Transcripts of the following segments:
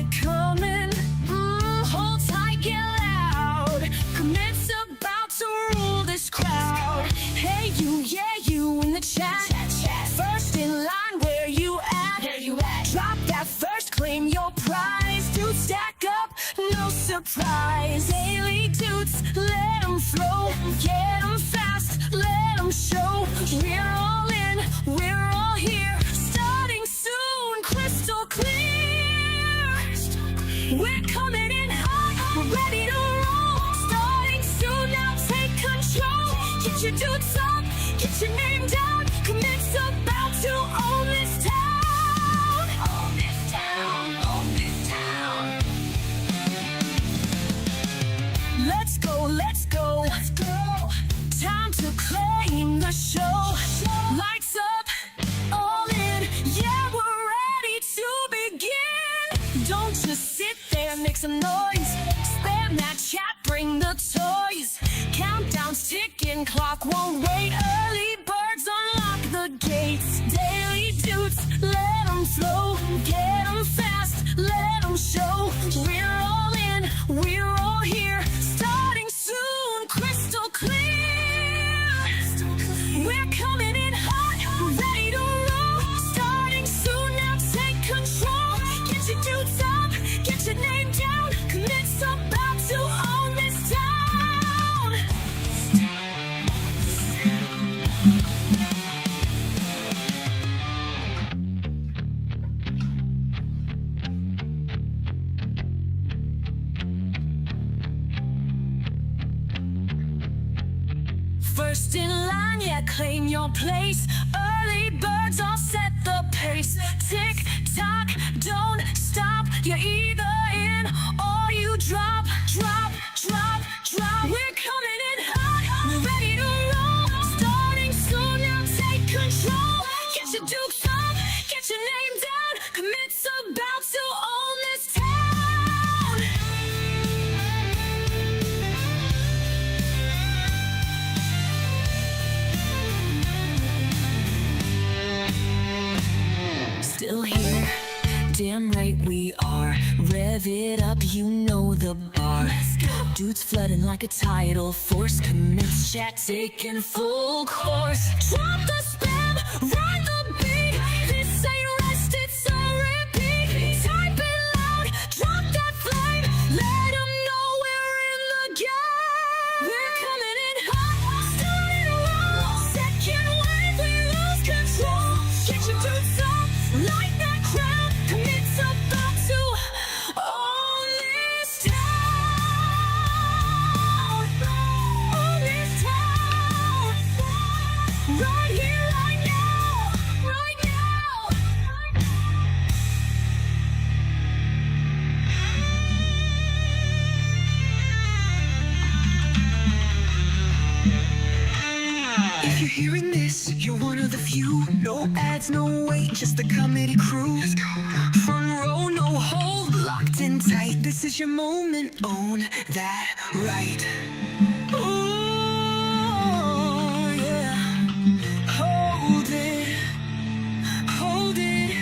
it coming. Hold tight, get loud. Commit's about to rule this crowd. Hey you, yeah you in the chat. First in line, where you at? Drop that first, claim your prize. Dudes stack up, no surprise. Daily dudes, let them flow. Get them fast, let them show. We're all in, we're all here. Starting soon, crystal clear. We're coming in hot, we're ready to roll. Starting soon, now take control. Get your dudes up, get your name down. Commit's about to own this town. Own this town, own this town. Let's go, let's go, let's go. Time to claim the show. Lights up, all in, yeah, we're ready to begin. Don't just sit there, make some noise. Spam that chat, bring the toys. Countdown's ticking, clock won't wait. Early birds unlock the gates. Daily dudes, let them flow. Get them fast, let them show. We're all in, we're all here. Starting soon, crystal clear. We're coming in hot, ready to roll. Starting soon, now take control. Get your dudes up, get your name down. Commit's about to own this town. First in line, yeah, claim your place. Early birds all set the pace. Tick tock, don't stop. You're either in or you drop, drop, drop, drop. We're coming in hot, we're ready to roll. Starting soon, now take control. Get your dukes up, get your name down. Commit's about to own this town. Still here, damn right we are. Rev it up, you know the bar. Dudes flooding like a tidal force. Commits chat taking full course. Drop the spam, ride the beat. This ain't rest, it's a repeat. Type it loud, drop that flame. Let them know we're in the game. We're coming in hot, starting to roll. Second wave, we lose control. Get your dudes up, light that crowd. Commits about to own this town. Own this town. Right here, right now. Right now. If you're hearing this, you're one of the few. No ads, no wait, just the comedy crew. Front row, no hold, locked in tight. This is your moment, own that right. Oh yeah, hold it, hold it.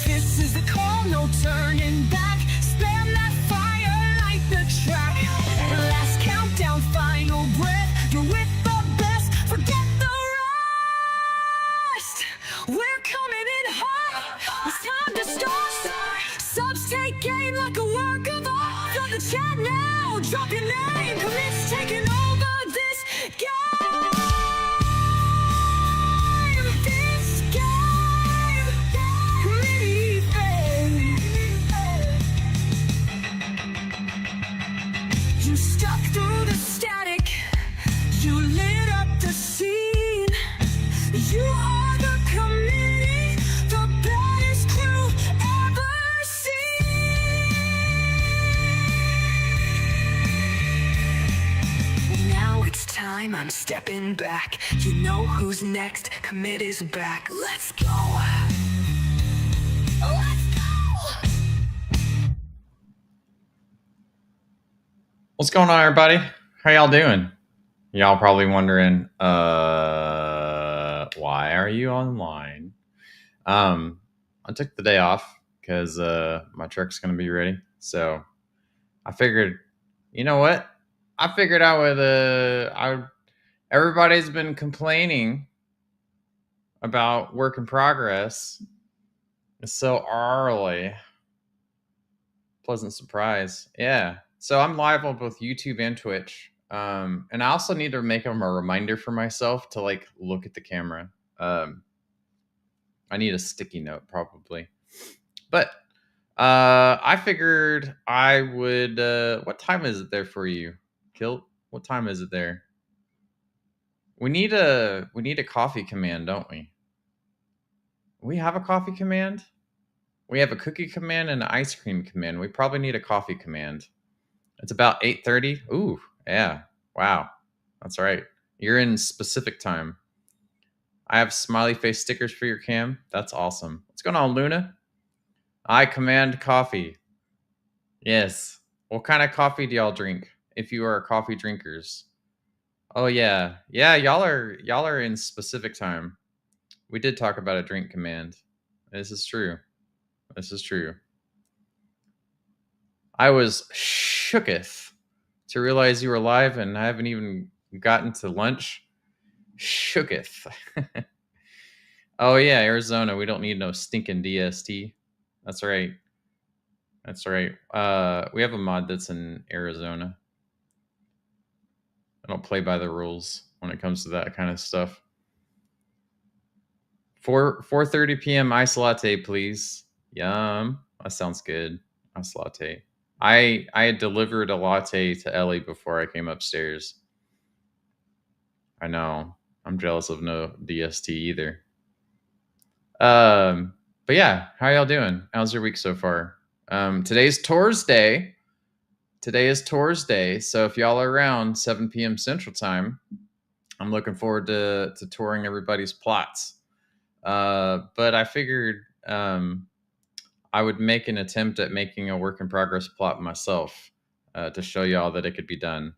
This is the call, no turning back. Spam that fire, light the track. Last countdown, final breath. You're with the best, forget the rest. We're coming in hot, it's time to start. Subs take aim like a work of art. Flood the chat now, drop your name. Commits taking over this game. This game. Committee fame. You stuck through the static. You lit up the scene. You are the committee, the baddest crew ever seen. Now it's time, I'm stepping back. You know who's next, commit is back. Let's go. Let's go. What's going on, everybody? How y'all doing? Y'all probably wondering, why are you online? I took the day off because my truck's gonna be ready. So I figured, you know what? I figured I would. Everybody's been complaining about work in progress. It's so early. Pleasant surprise. Yeah. So I'm live on both YouTube and Twitch. And I also need to make them a reminder for myself to like look at the camera. I need a sticky note probably. But I figured I would what time is it there for you? Kilt? What time is it there? We need a coffee command, don't we? We have a coffee command? We have a cookie command and an ice cream command. We probably need a coffee command. It's about 8:30. Ooh, yeah. Wow. That's right. You're in specific time. I have smiley face stickers for your cam. That's awesome. What's going on, Luna? I command coffee. Yes. What kind of coffee do y'all drink? If you are coffee drinkers. Oh yeah. Yeah, y'all are in specific time. We did talk about a drink command. This is true. This is true. I was shooketh to realize you were live and I haven't even gotten to lunch. Shooketh. Oh yeah, Arizona. We don't need no stinking DST. That's right. That's right. We have a mod that's in Arizona. I don't play by the rules when it comes to that kind of stuff. 4:30 p.m. ice latte, please. Yum. That sounds good. Ice latte. I had delivered a latte to Ellie before I came upstairs. I know. I'm jealous of no DST either. But yeah, how y'all doing? How's your week so far? Today's Tours Day. Today is Tours Day, so if y'all are around 7 p.m. Central Time, I'm looking forward to touring everybody's plots. But I figured I would make an attempt at making a work in progress plot myself to show y'all that it could be done.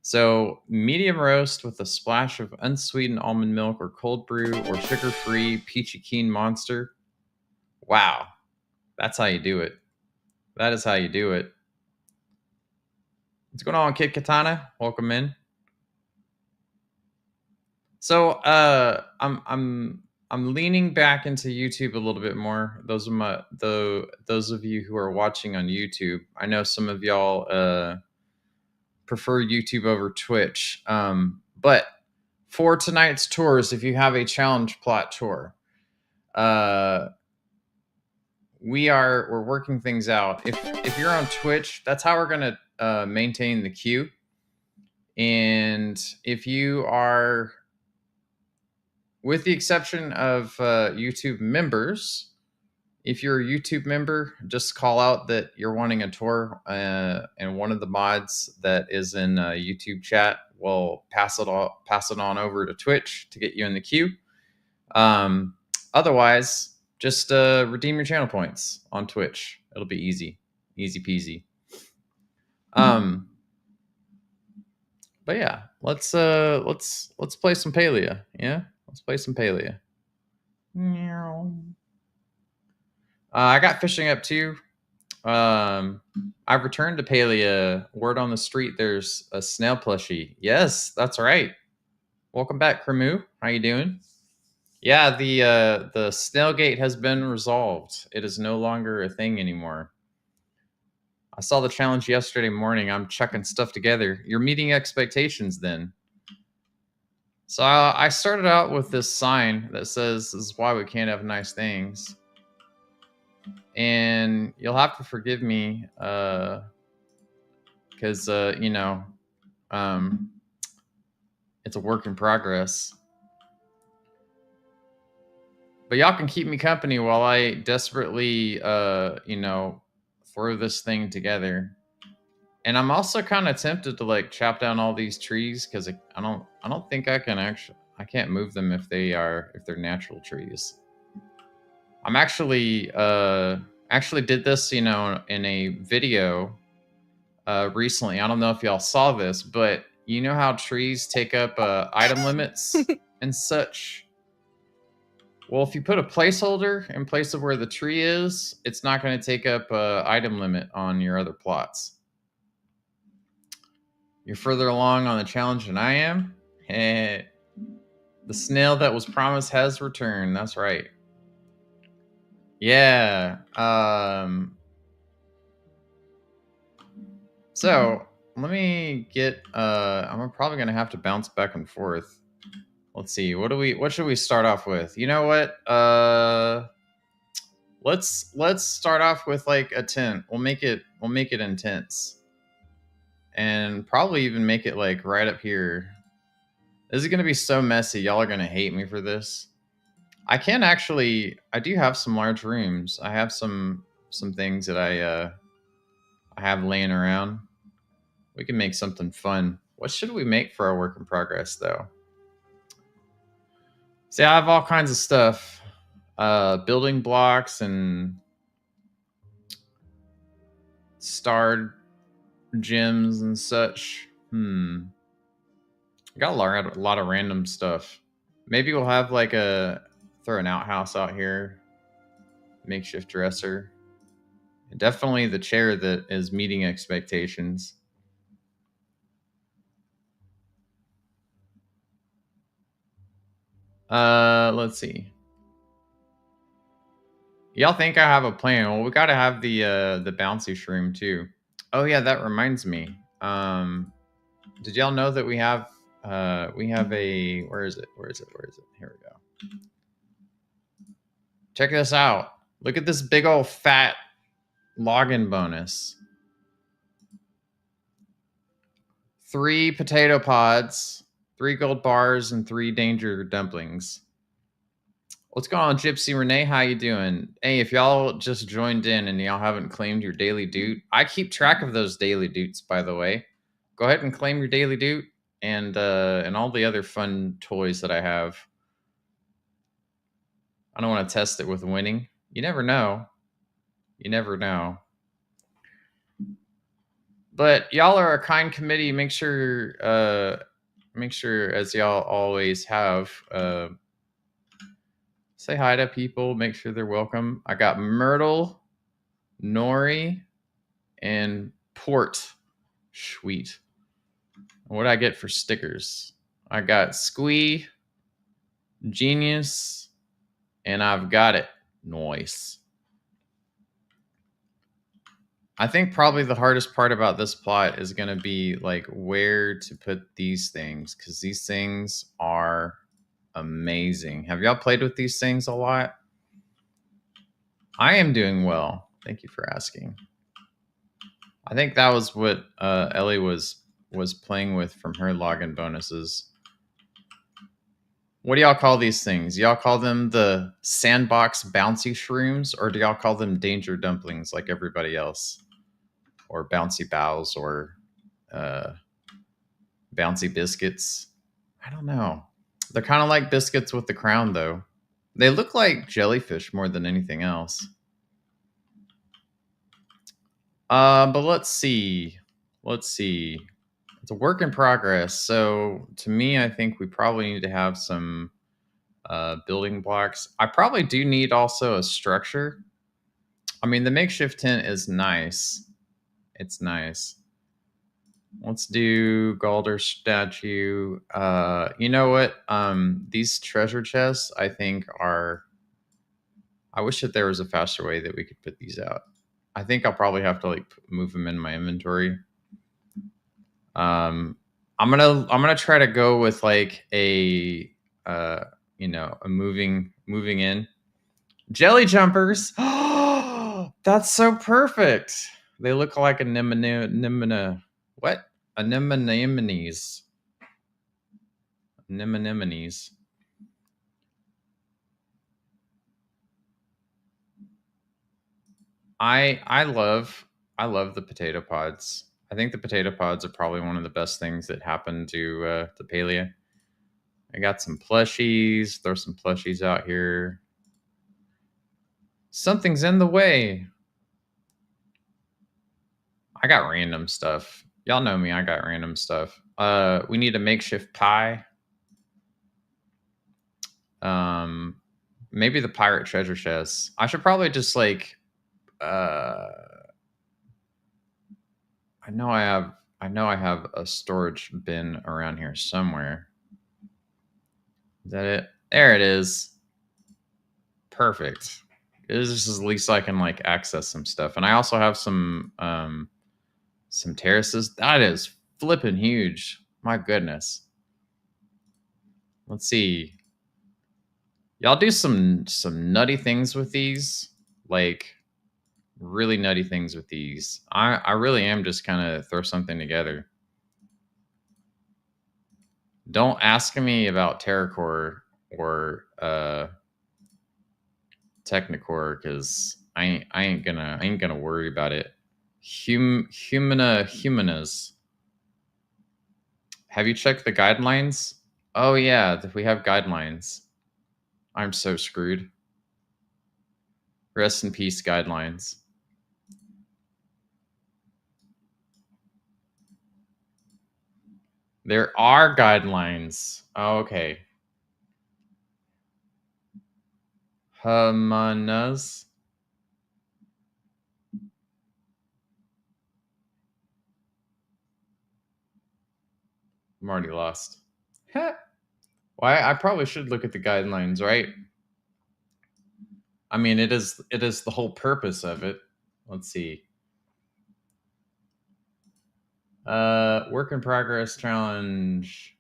So medium roast with a splash of unsweetened almond milk or cold brew or sugar-free peachy keen monster. Wow, that's how you do it. That is how you do it. What's going on, Kid Katana? Welcome in. So I'm leaning back into YouTube a little bit more. Those of you who are watching on YouTube, I know some of y'all prefer YouTube over Twitch. But for tonight's tours, if you have a challenge plot tour, we're working things out. If you're on Twitch, that's how we're gonna maintain the queue. And if you are, with the exception of YouTube members, if you're a YouTube member, just call out that you're wanting a tour, and one of the mods that is in YouTube chat will pass it on over to Twitch to get you in the queue. Otherwise, just redeem your channel points on Twitch. It'll be easy peasy. But yeah, let's play some Palia. Yeah, let's play some Palia. I got fishing up too. I've returned to Palia. Word on the street, there's a snail plushie. Yes, that's right. Welcome back, Cremu. How you doing? Yeah, the snail gate has been resolved. It is no longer a thing anymore. I saw the challenge yesterday morning. I'm chucking stuff together. You're meeting expectations then. So I started out with this sign that says, "This is why we can't have nice things." And you'll have to forgive me, because it's a work in progress. But y'all can keep me company while I desperately, throw this thing together. And I'm also kind of tempted to like chop down all these trees because I don't think I can't move them if they're natural trees. I'm actually did this, in a video recently. I don't know if y'all saw this, but you know how trees take up item limits and such. Well, if you put a placeholder in place of where the tree is, it's not going to take up item limit on your other plots. You're further along on the challenge than I am. The snail that was promised has returned. That's right. Yeah. So let me get. I'm probably gonna have to bounce back and forth. Let's see. What should we start off with? You know what? Let's start off with like a tent. We'll make it intense, and probably even make it like right up here. This is gonna be so messy. Y'all are gonna hate me for this. I can actually. I do have some large rooms. I have some things that I have laying around. We can make something fun. What should we make for our work in progress, though? See, I have all kinds of stuff. Building blocks and starred gems and such. I got a lot of random stuff. Maybe we'll have like throw an outhouse out here. Makeshift dresser. Definitely the chair that is meeting expectations. Let's see. Y'all think I have a plan? Well, we gotta have the bouncy shroom too. Oh yeah, that reminds me. Did y'all know that we have a where is it? Here we go. Check this out. Look at this big old fat login bonus. 3 potato pods, 3 gold bars, and 3 danger dumplings. What's going on, Gypsy Renee? How you doing? Hey, if y'all just joined in and y'all haven't claimed your daily doot, I keep track of those daily doots, by the way. Go ahead and claim your daily doot and all the other fun toys that I have. I don't want to test it with winning. You never know. You never know. But y'all are a kind committee. Make sure as y'all always have, say hi to people. Make sure they're welcome. I got Myrtle, Nori, and Port. Sweet. What did I get for stickers? I got Squee, Genius, and I've got it. Nice. I think probably the hardest part about this plot is going to be like where to put these things, because these things are amazing. Have y'all played with these things a lot? I am doing well. Thank you for asking. I think that was what Ellie was playing with from her login bonuses. What do y'all call these things? Y'all call them the sandbox bouncy shrooms, or do y'all call them danger dumplings like everybody else? Or bouncy bows, or bouncy biscuits? I don't know. They're kind of like biscuits with the crown, though. They look like jellyfish more than anything else. But let's see. It's a work in progress. So to me, I think we probably need to have some building blocks. I probably do need also a structure. I mean, the makeshift tent is nice. It's nice. Let's do Galder statue. You know what? These treasure chests, I think, are. I wish that there was a faster way that we could put these out. I think I'll probably have to like move them in my inventory. I'm gonna try to go with like a a moving in jelly jumpers. That's so perfect. They look like anemones. Anemones. I love the potato pods. I think the potato pods are probably one of the best things that happened to Palia. I got some plushies. Throw some plushies out here. Something's in the way. I got random stuff. Y'all know me. I got random stuff. We need a makeshift pie. Maybe the pirate treasure chest. I should probably just like I know I have a storage bin around here somewhere. Is that it? There it is. Perfect. This is at least I can like access some stuff. And I also have some terraces. That is flipping huge. My goodness. Let's see. Y'all do some nutty things with these. Like really nutty things with these. I really am just kind of throw something together. Don't ask me about TerraCore or Technicore because I ain't gonna worry about it. Humanas. Have you checked the guidelines? Oh yeah, we have guidelines. I'm so screwed. Rest in peace, guidelines. There are guidelines. Oh, okay. Humanas. I'm already lost. Well, I probably should look at the guidelines, right? I mean, it is the whole purpose of it. Let's see. Work in progress challenge.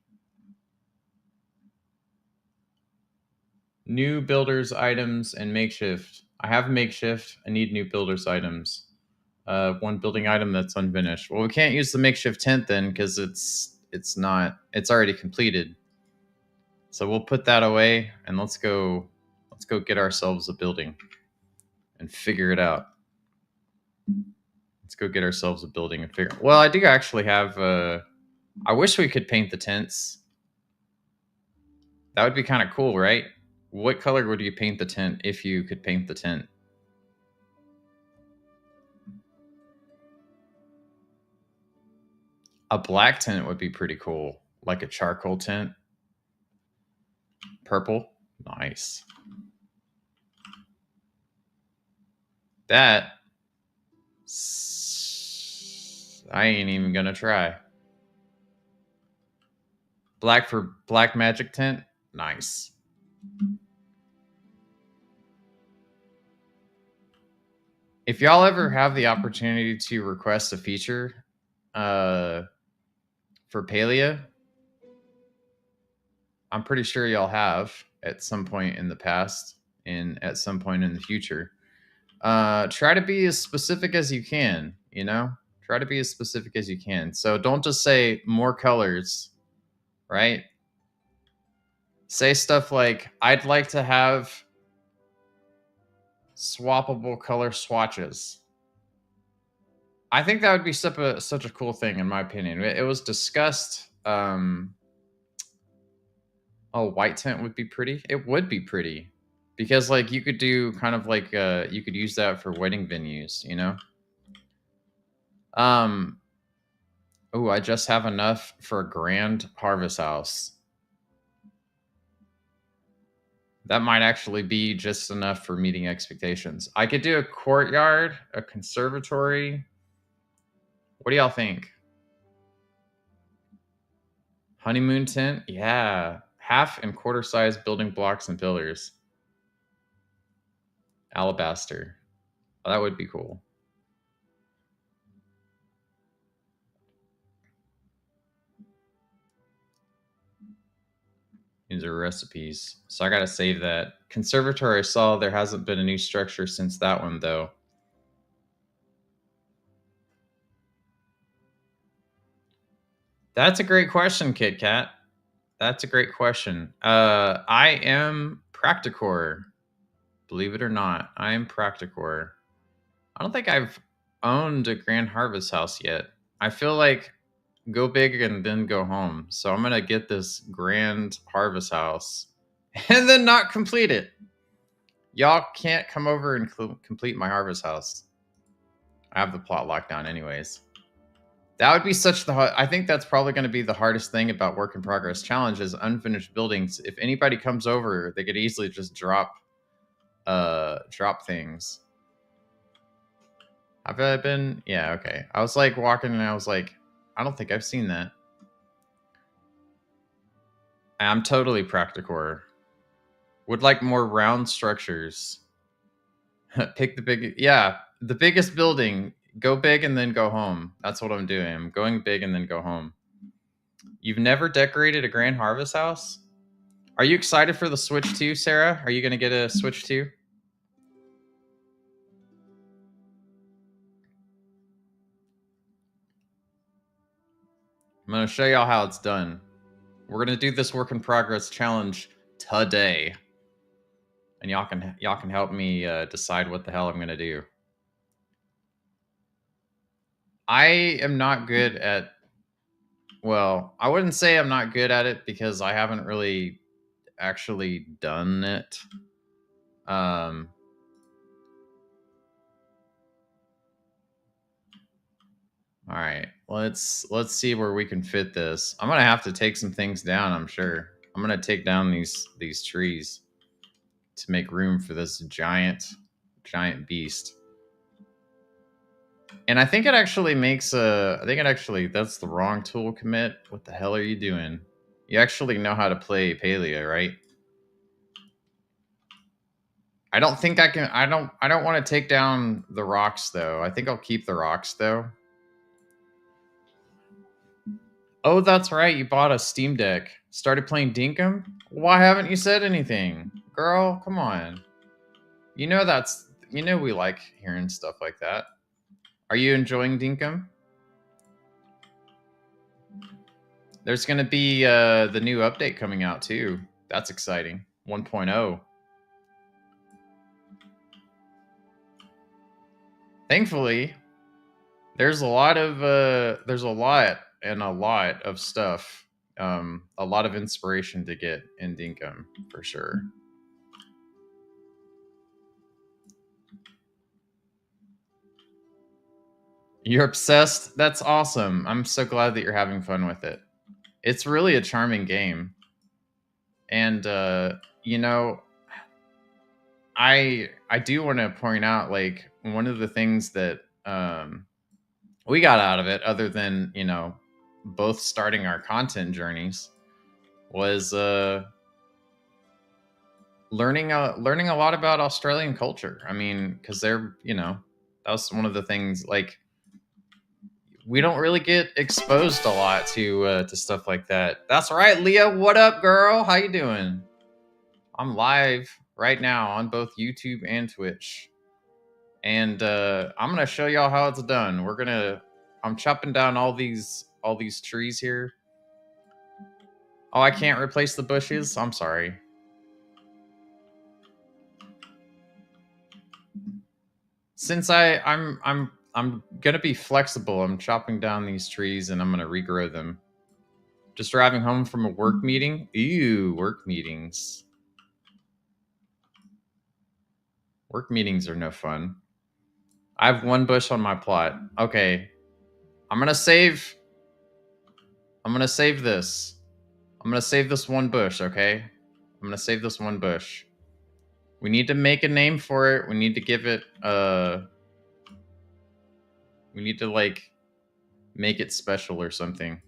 New builders items and makeshift. I have makeshift. I need new builders items. One building item that's unfinished. Well, we can't use the makeshift tent then because it's already completed. So we'll put that away and let's go get ourselves a building and figure it out. Let's go get ourselves a building and figure. Well, I do actually have. I wish we could paint the tents. That would be kind of cool, right? What color would you paint the tent if you could paint the tent? A black tent would be pretty cool, like a charcoal tent. Purple, nice. That I ain't even gonna try. Black for black magic tent, nice. If y'all ever have the opportunity to request a feature for Palia, I'm pretty sure y'all have at some point in the past and at some point in the future. Try to be as specific as you can, you know? Try to be as specific as you can. So don't just say more colors, right? Say stuff like, I'd like to have swappable color swatches. I think that would be such a cool thing, in my opinion. It was discussed. White tent would be pretty. It would be pretty because, like, you could do kind of like you could use that for wedding venues, you know. Oh, I just have enough for a grand harvest house. That might actually be just enough for meeting expectations. I could do a courtyard, a conservatory. What do y'all think? Honeymoon tent? Yeah. Half and quarter size building blocks and pillars. Alabaster. Oh, that would be cool. These are recipes. So I got to save that. Conservatory, I saw there hasn't been a new structure since that one, though. That's a great question, Kit Kat. That's a great question. I am Practicore. Believe it or not, I am Practicore. I don't think I've owned a Grand Harvest house yet. I feel like go big and then go home. So I'm going to get this Grand Harvest house and then not complete it. Y'all can't come over and complete my harvest house. I have the plot locked down anyways. That would be I think that's probably going to be the hardest thing about work in progress challenges, unfinished buildings. If anybody comes over, they could easily just drop drop things. Have I been? Yeah, okay. I was like walking and I was like, I don't think I've seen that. I'm totally practicore. Would like more round structures. Pick the big, yeah, the biggest building. Go big and then go home. That's what I'm doing. I'm going big and then go home. You've never decorated a Grand Harvest house? Are you excited for the Switch 2, Sarah? Are you going to get a Switch 2? I'm going to show y'all how it's done. We're going to do this work in progress challenge today. And y'all can help me decide what the hell I'm going to do. I am not good at, well, I wouldn't say I'm not good at it because I haven't really actually done it. All right, let's see where we can fit this. I'm gonna have to take some things down, I'm sure. I'm gonna take down these trees to make room for this giant beast. And I think it actually makes I think it actually, that's the wrong tool commit. What the hell are you doing? You actually know how to play Palia, right? I don't think I can, I don't want to take down the rocks though. I think I'll keep the rocks though. Oh, that's right. You bought a Steam Deck. Started playing Dinkum? Why haven't you said anything? Girl, come on. You know we like hearing stuff like that. Are you enjoying Dinkum? There's going to be the new update coming out too. That's exciting. 1.0. Thankfully, there's a lot of stuff. A lot of inspiration to get in Dinkum for sure. You're obsessed? That's awesome. I'm so glad that you're having fun with it. It's really a charming game. And you know, I do want to point out, like, one of the things that we got out of it, other than, you know, both starting our content journeys, was learning a lot about Australian culture. I mean, because they're, you know, that was one of the things, like, we don't really get exposed a lot to stuff like that. That's right, Leah. What up, girl? How you doing? I'm live right now on both YouTube and Twitch, and I'm gonna show y'all how it's done. I'm chopping down all these trees here. Oh, I can't replace the bushes. I'm sorry. Since I'm gonna be flexible, I'm chopping down these trees and I'm gonna regrow them. Just driving home from a work meeting. Ew, work meetings. Work meetings are no fun. I have one bush on my plot. Okay. I'm gonna save this. I'm gonna save this one bush, okay? I'm gonna save this one bush. We need to make a name for it. We need to give it we need to, like, make it special or something.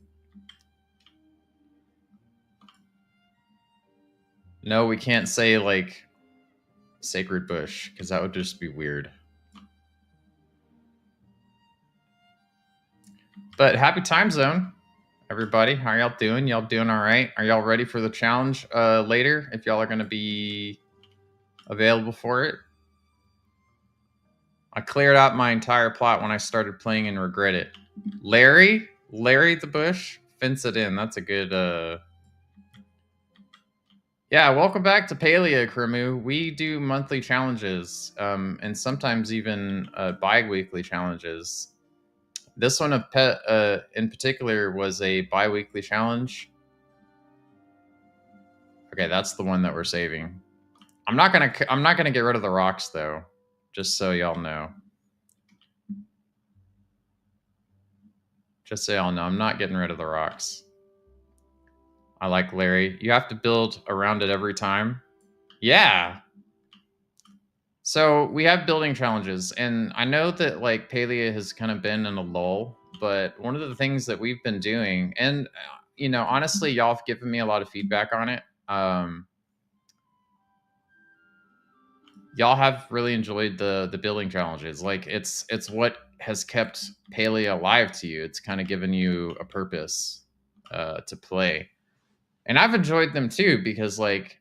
No, we can't say, like, sacred bush, because that would just be weird. But happy time zone, everybody. How y'all doing? Y'all doing all right? Are y'all ready for the challenge later, if y'all are going to be available for it? I cleared out my entire plot when I started playing and regret it. Larry the bush, fence it in. That's a good yeah, welcome back to Palia, Krimu. We do monthly challenges, and sometimes even bi-weekly challenges. This one in particular was a bi-weekly challenge. Okay, that's the one that we're saving. I'm not gonna get rid of the rocks though, just so y'all know. Just so y'all know, I'm not getting rid of the rocks. I like Larry. You have to build around it every time. Yeah. So we have building challenges, and I know that like Palia has kind of been in a lull, but one of the things that we've been doing, and honestly, y'all have given me a lot of feedback on it. Y'all have really enjoyed the building challenges. Like it's what has kept Palia alive to you. It's kind of given you a purpose to play, and I've enjoyed them too because like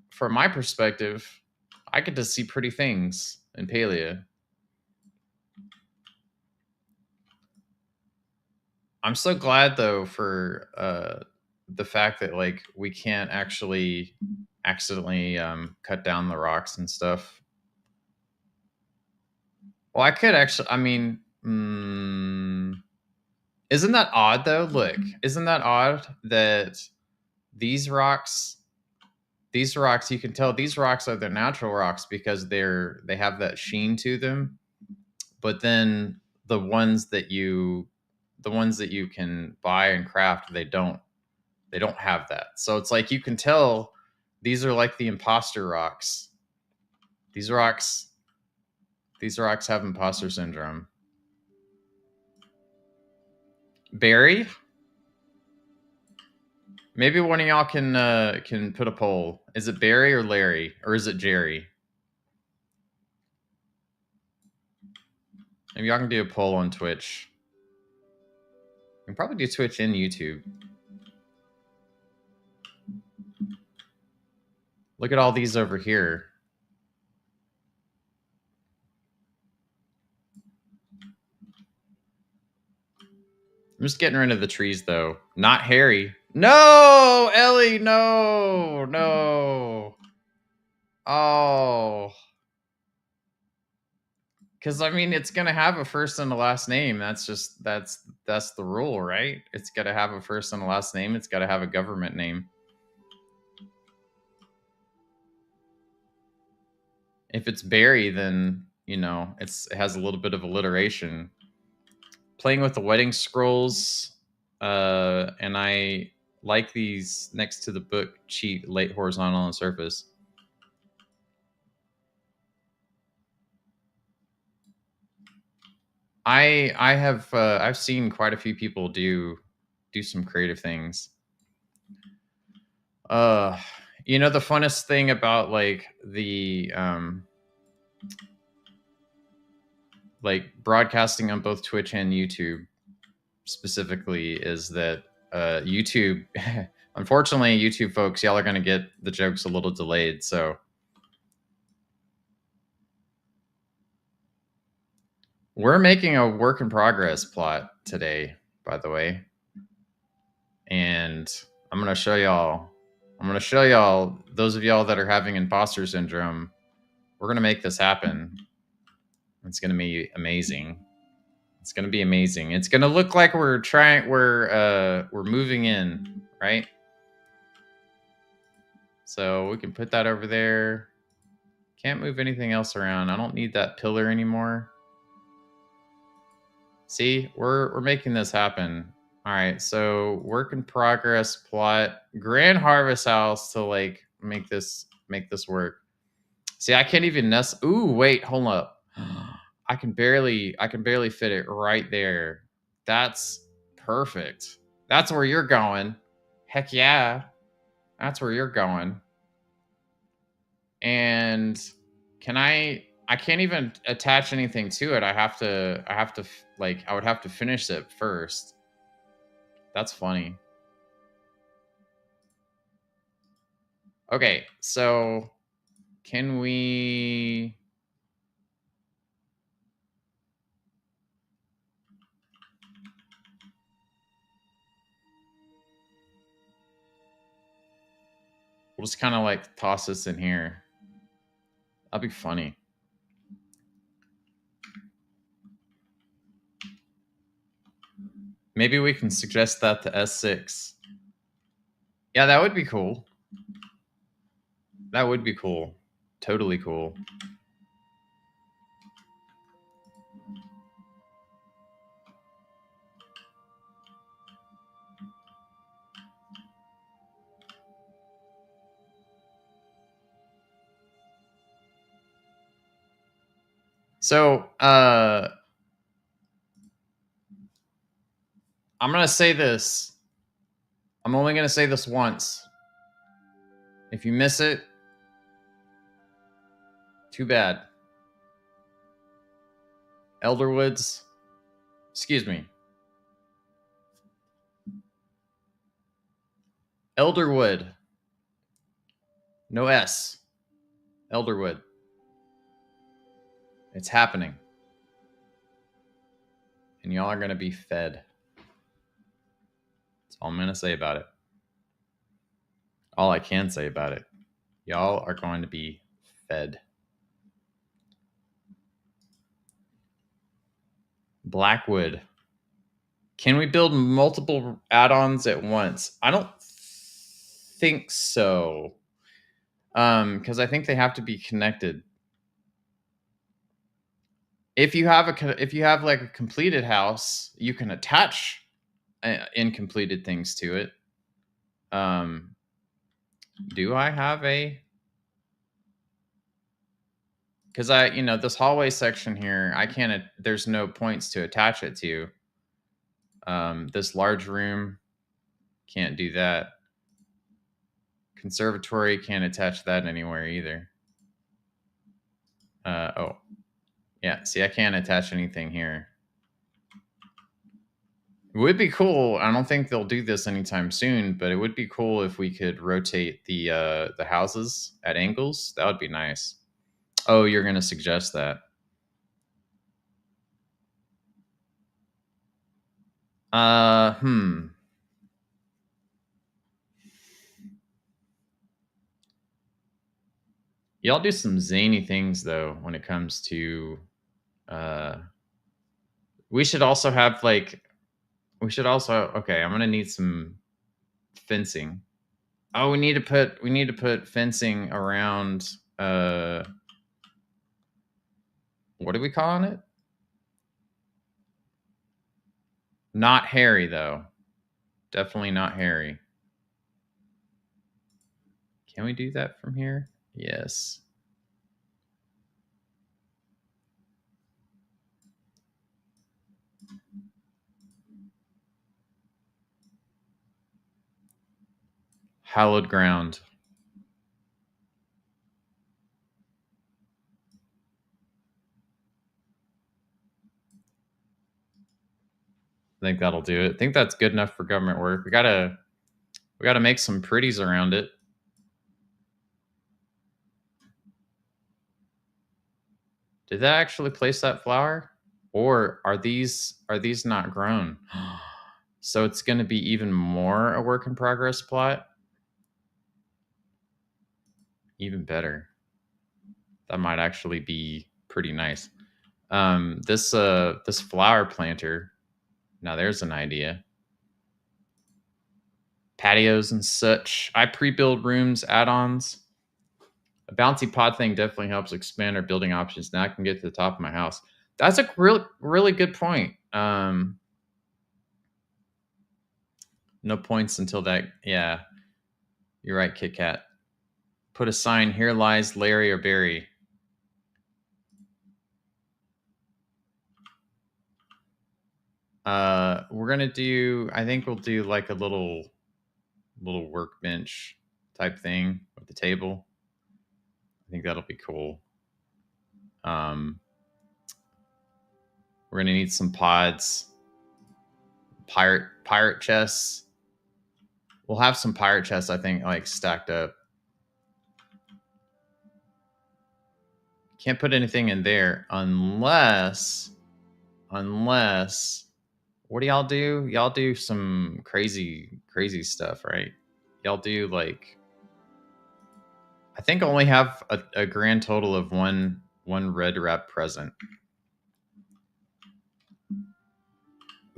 from my perspective, I get to see pretty things in Palia. I'm so glad though for the fact that like we can't actually accidentally cut down the rocks and stuff. Well, I could actually. I mean, isn't that odd though? Look, isn't that odd that these rocks, you can tell these rocks are the natural rocks because they have that sheen to them. But then the ones that you, can buy and craft, they don't. They don't have that. So it's like you can tell these are like the imposter rocks. These rocks, have imposter syndrome. Barry, maybe one of y'all can put a poll. Is it Barry or Larry or is it Jerry? Maybe y'all can do a poll on Twitch. You can probably do Twitch and YouTube. Look at all these over here. I'm just getting rid of the trees though. Not Harry. No, Ellie, no, no. Oh. Because I mean, it's gonna have a first and a last name. That's the rule, right? It's got to have a first and a last name. It's got to have a government name. If it's Barry, then it has a little bit of alliteration. Playing with the wedding scrolls, and I like these next to the book cheat late horizontal on the surface. I have I've seen quite a few people do some creative things. The funnest thing about like the like broadcasting on both Twitch and YouTube specifically is that YouTube unfortunately YouTube folks, y'all are going to get the jokes a little delayed, so we're making a work in progress plot today, by the way. And I'm going to show y'all, those of y'all that are having imposter syndrome, we're going to make this happen. It's going to be amazing. It's going to be amazing. It's going to look like we're moving in, right? So we can put that over there. Can't move anything else around. I don't need that pillar anymore. See, we're making this happen. All right, so work in progress plot, Grand Harvest House to like make this work. See, I can't even Ooh, wait, hold up. I can barely fit it right there. That's perfect. That's where you're going. Heck yeah. That's where you're going. And I can't even attach anything to it. I would have to finish it first. That's funny. Okay, so can we we'll just kind of like toss this in here. That'll be funny. Maybe we can suggest that to S6. Yeah, that would be cool. That would be cool. Totally cool. So, I'm going to say this. I'm only going to say this once. If you miss it, too bad. Elderwoods, excuse me. Elderwood. No S. Elderwood. It's happening. And y'all are going to be fed. That's all I'm going to say about it. All I can say about it. Y'all are going to be fed. Blackwood. Can we build multiple add-ons at once? I don't think so. Because I think they have to be connected. If you have like a completed house, you can attach incompleted things to it. Do I have a? Because this hallway section here, I can't. There's no points to attach it to. This large room, can't do that. Conservatory, can't attach that anywhere either. Oh, yeah. See, I can't attach anything here. It would be cool. I don't think they'll do this anytime soon, but it would be cool if we could rotate the houses at angles. That would be nice. Oh, you're gonna suggest that? Y'all do some zany things though when it comes to. We should also have like. Okay, I'm gonna need some fencing. Oh, we need to put fencing around. What are we calling it? Not Harry though. Definitely not Harry. Can we do that from here? Yes. Hallowed ground. I think that'll do it. I think that's good enough for government work. We gotta make some pretties around it. Did that actually place that flower? Or are these not grown? So it's gonna be even more a work in progress plot? Even better. That might actually be pretty nice. This flower planter. Now there's an idea. Patios and such. I pre-build rooms, add-ons. A bouncy pod thing definitely helps expand our building options. Now I can get to the top of my house. That's a really good point. No points until that. Yeah, you're right, Kit Kat. Put a sign, here lies Larry or Barry. We're gonna do. I think we'll do like a little workbench type thing with the table. I think that'll be cool. We're gonna need some pods. Pirate chests. We'll have some pirate chests, I think, like stacked up. Can't put anything in there unless what do y'all do? Y'all do some crazy stuff, right? Y'all do like I think only have a grand total of one red wrap present.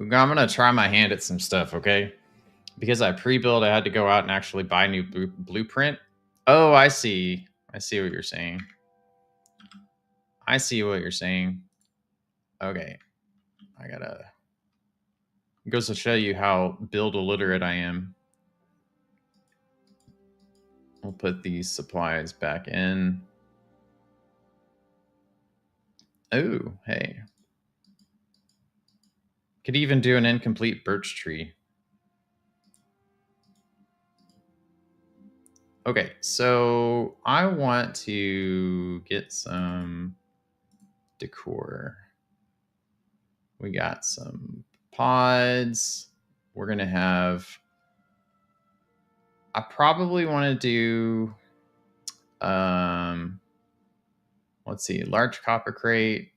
I'm gonna try my hand at some stuff, okay? Because I pre-built, I had to go out and actually buy new blueprint. Oh, I see. I see what you're saying. I see what you're saying. Okay. I gotta. It goes to show you how build illiterate I am. We'll put these supplies back in. Oh, hey. Could even do an incomplete birch tree. Okay, so I want to get some decor. We got some pods. We're going to have... I probably want to do... let's see, large copper crate,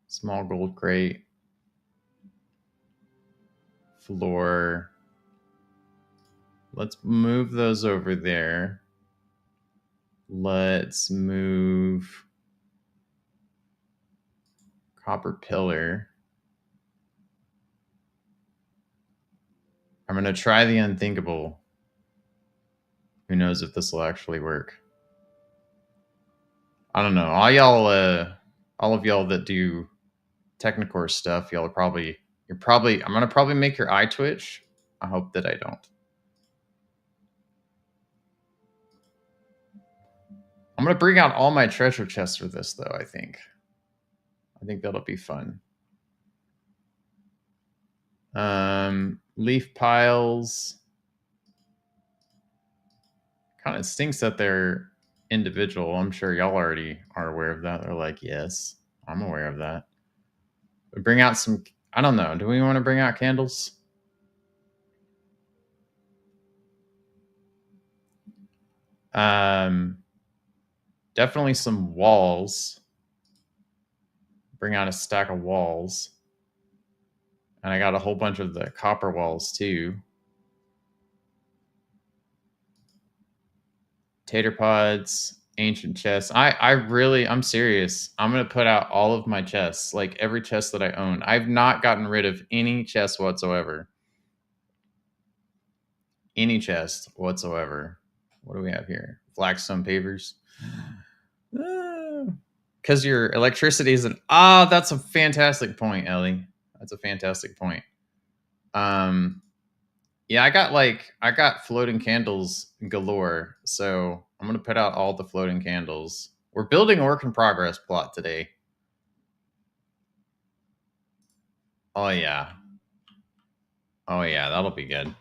small gold crate, floor. Let's move those over there. Let's move copper pillar. I'm going to try the unthinkable. Who knows if this will actually work. I don't know. All of y'all that do Technicore stuff, I'm going to probably make your eye twitch. I hope that I don't. I'm going to bring out all my treasure chests for this, though, I think. I think that'll be fun. Leaf piles. Kind of stinks that they're individual. I'm sure y'all already are aware of that. They're like, yes, I'm aware of that. We bring out some, I don't know. Do we want to bring out candles? Definitely some walls. Bring out a stack of walls. And I got a whole bunch of the copper walls too. Tater pods, ancient chests. I'm serious. I'm going to put out all of my chests, like every chest that I own. I've not gotten rid of any chest whatsoever. Any chest whatsoever. What do we have here? Flagstone pavers. Because your electricity isn't... that's a fantastic point, Ellie. That's a fantastic point. Yeah, I got floating candles galore, so I'm gonna put out all the floating candles. We're building a work in progress plot today. Oh yeah. Oh yeah, that'll be good.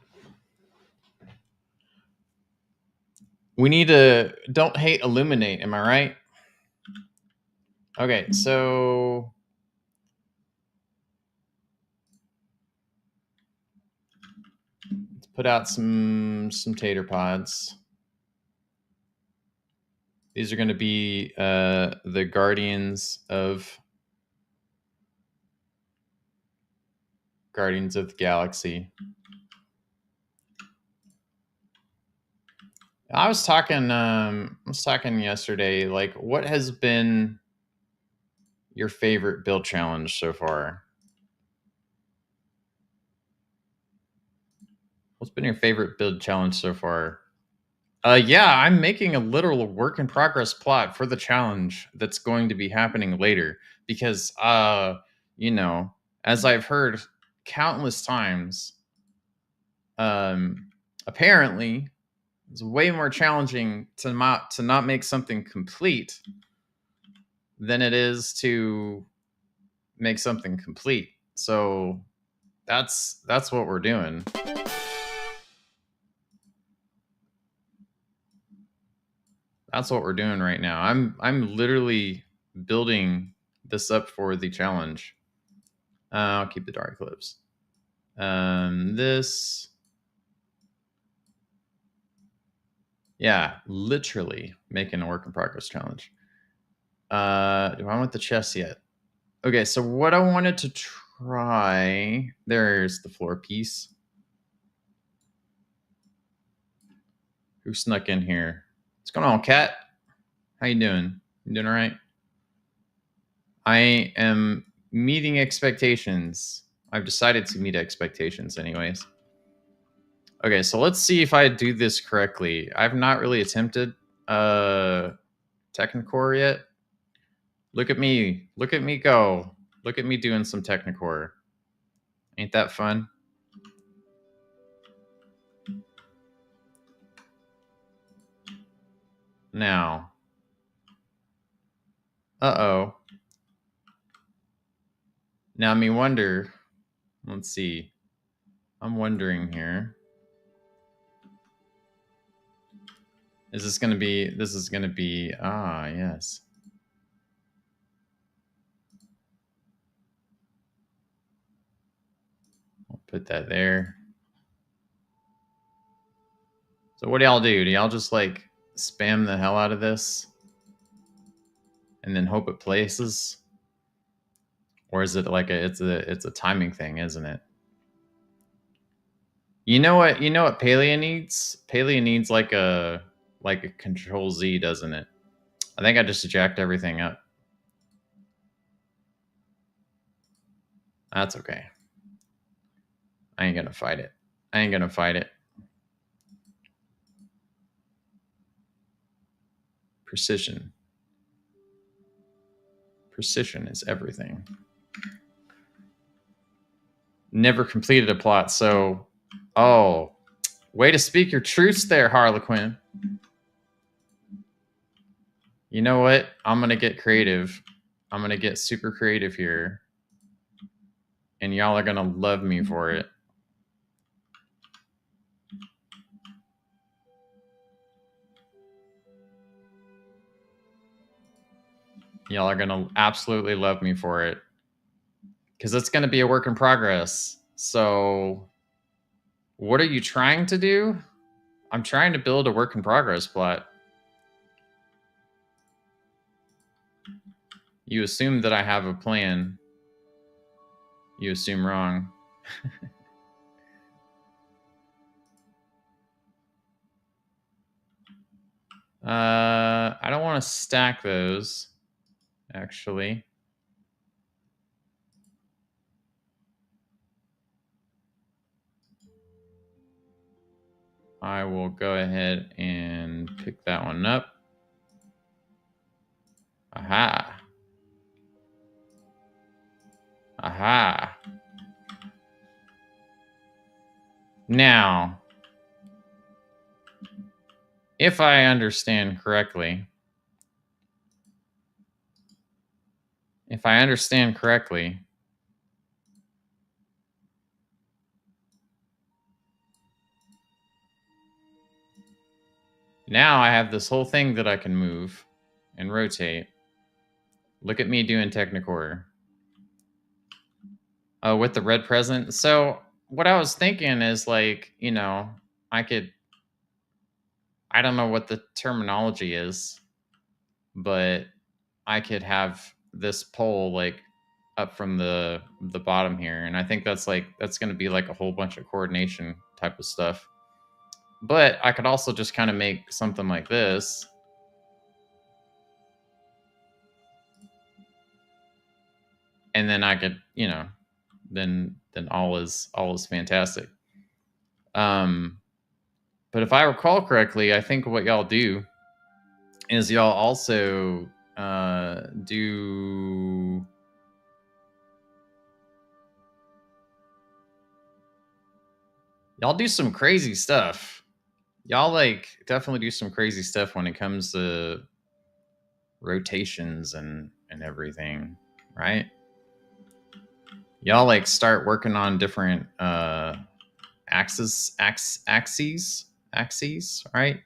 We need to... Don't hate, illuminate, am I right? Okay, so let's put out some tater pods. These are going to be the Guardians of the Galaxy. I was talking yesterday, like, what has been your favorite build challenge so far? What's been your favorite build challenge so far? Yeah, I'm making a literal work in progress plot for the challenge that's going to be happening later because, you know, as I've heard countless times, apparently it's way more challenging to not make something complete than it is to make something complete. So that's what we're doing. That's what we're doing right now. I'm literally building this up for the challenge. I'll keep the dark clips. This, yeah, literally making a work in progress challenge. Do I want the chest yet? Okay, so what I wanted to try, there's the floor piece. Who snuck in here? What's going on, Cat? How you doing? You doing all right? I am meeting expectations. I've decided to meet expectations anyways. Okay, so let's see if I do this correctly. I've not really attempted Technicore yet. Look at me. Look at me go. Look at me doing some Technicore. Ain't that fun? Now, Uh-oh. Now, me wonder. Let's see. I'm wondering here. Is this going to be... This is going to be... Ah, yes. I'll put that there. So what do y'all do? Do y'all just, like, spam the hell out of this? And then hope it places? Or is it like it's a timing thing, isn't it? You know what Palia needs? Palia needs like a control Z, doesn't it? I think I just jacked everything up. That's okay. I ain't gonna fight it. I ain't gonna fight it. Precision. Precision is everything. Never completed a plot, so... Oh. Way to speak your truths there, Harlequin. You know what? I'm going to get creative. I'm going to get super creative here. And y'all are going to love me for it. Y'all are going to absolutely love me for it. Because it's going to be a work in progress. So, what are you trying to do? I'm trying to build a work in progress plot. You assume that I have a plan. You assume wrong. I don't want to stack those, actually. I will go ahead and pick that one up. Aha. Aha. Now, if I understand correctly, now I have this whole thing that I can move and rotate. Look at me doing Technicore. Oh, with the red present. So what I was thinking is like, you know, I don't know what the terminology is, but I could have this pole like up from the bottom here. And I think that's going to be like a whole bunch of coordination type of stuff. But I could also just kind of make something like this. And then I could, you know, then all is fantastic. But if I recall correctly, I think what y'all do is y'all also do... Y'all do some crazy stuff. Y'all like definitely do some crazy stuff when it comes to rotations and everything, right? Y'all like start working on different axes, right?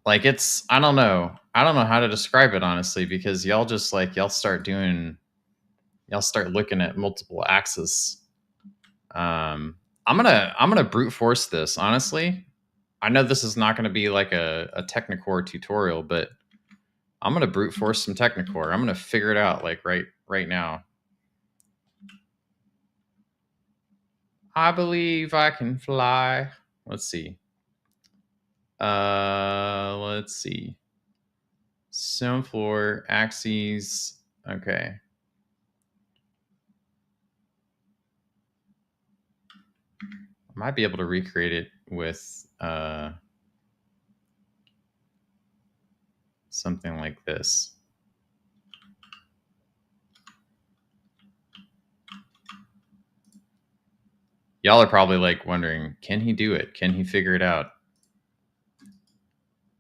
Like it's, I don't know how to describe it honestly, because y'all just like y'all start looking at multiple axes. I'm gonna brute force this, honestly. I know this is not gonna be like a Technicore tutorial, but I'm gonna brute force some Technicore. I'm gonna figure it out like right now. I believe I can fly. Let's see. Let's see. Stone floor, axes. Okay. I might be able to recreate it with something like this. Y'all are probably like wondering, can he do it? Can he figure it out?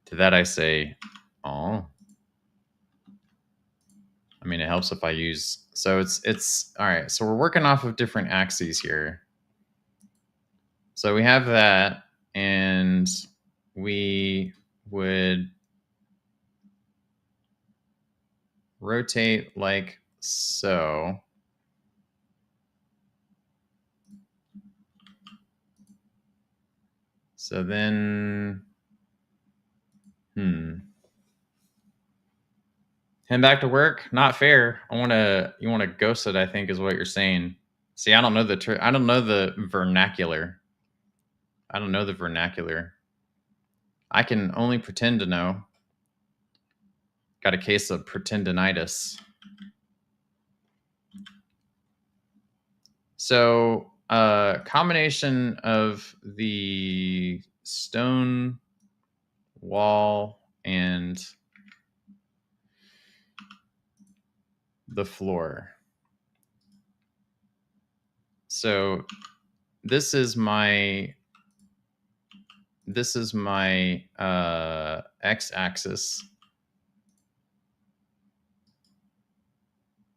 To that I say, oh. I mean, it helps if I use, so it's all right. So we're working off of different axes here. So we have that, and we would rotate like so. So then, head back to work? Not fair. You want to ghost it, I think is what you're saying. See, I don't know I don't know the vernacular. I don't know the vernacular. I can only pretend to know. Got a case of pretendinitis. So, combination of the stone wall and the floor. So, this is my x-axis,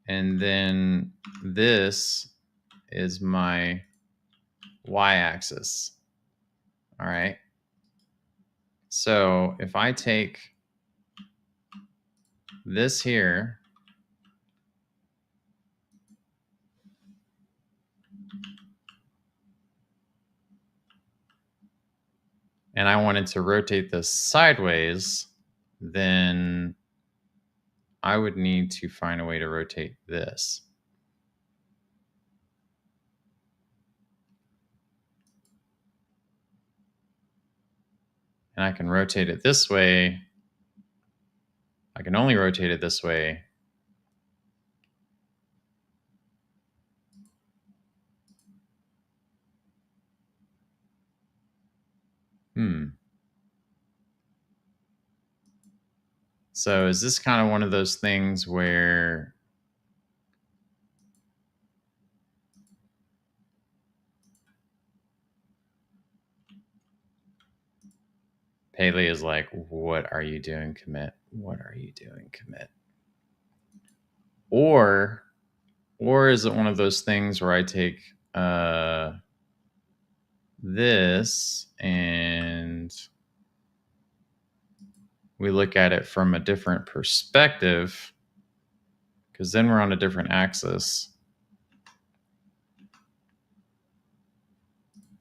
and then this is my y-axis. All right. So if I take this here and I wanted to rotate this sideways, then I would need to find a way to rotate this. And I can rotate it this way. I can only rotate it this way. So is this kind of one of those things where Palia is like, what are you doing, commit? What are you doing, commit? Or is it one of those things where I take this and we look at it from a different perspective, because then we're on a different axis.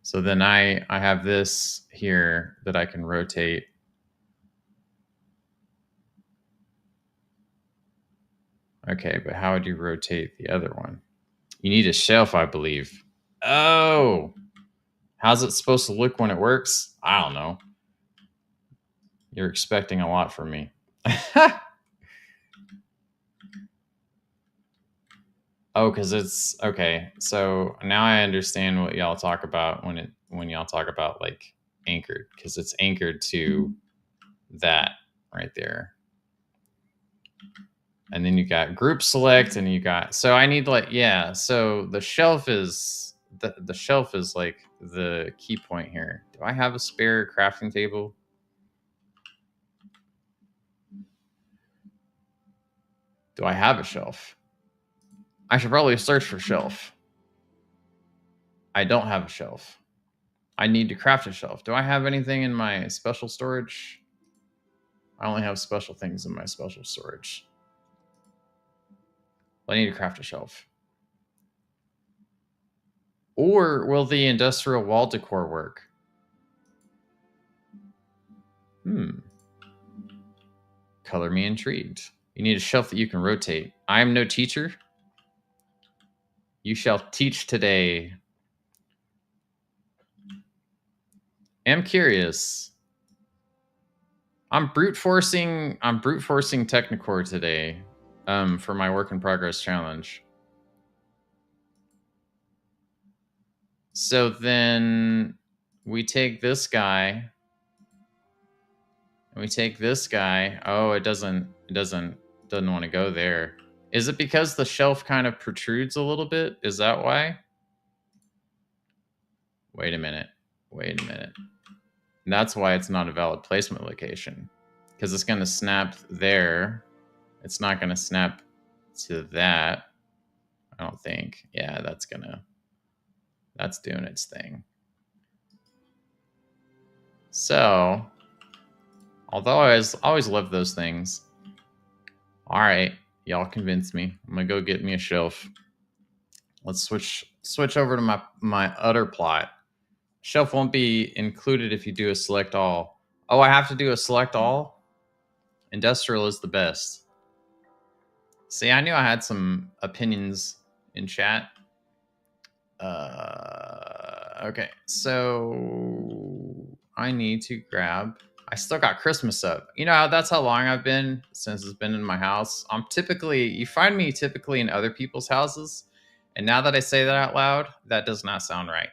So then I have this here that I can rotate. Okay, but how would you rotate the other one? You need a shelf, I believe. Oh, how's it supposed to look when it works? I don't know. You're expecting a lot from me. Oh, because it's okay. So now I understand what y'all talk about when y'all talk about like anchored, because it's anchored to that right there. And then you got group select, and you got, so I need like, yeah. So the shelf is the shelf is like the key point here. Do I have a spare crafting table? Do I have a shelf? I should probably search for shelf. I don't have a shelf. I need to craft a shelf. Do I have anything in my special storage? I only have special things in my special storage. I need to craft a shelf. Or will the industrial wall decor work? Color me intrigued. You need a shelf that you can rotate. I am no teacher. You shall teach today. I'm curious. I'm brute forcing Technicore today for my work in progress challenge. So then we take this guy and we take this guy. Oh, it doesn't want to go there. Is it because the shelf kind of protrudes a little bit? Is that why? Wait a minute. And that's why it's not a valid placement location. because it's going to snap there. It's not going to snap to that. I don't think. Yeah, that's doing its thing. So, although I always love those things. All right, y'all convinced me. I'm gonna go get me a shelf. Let's switch over to my other plot. Shelf won't be included if you do a select all. Oh, I have to do a select all? Industrial is the best. See, I knew I had some opinions in chat. Okay, so I need to grab. I still got Christmas up. You know, that's how long I've been since it's been in my house. You find me typically in other people's houses. And now that I say that out loud, that does not sound right.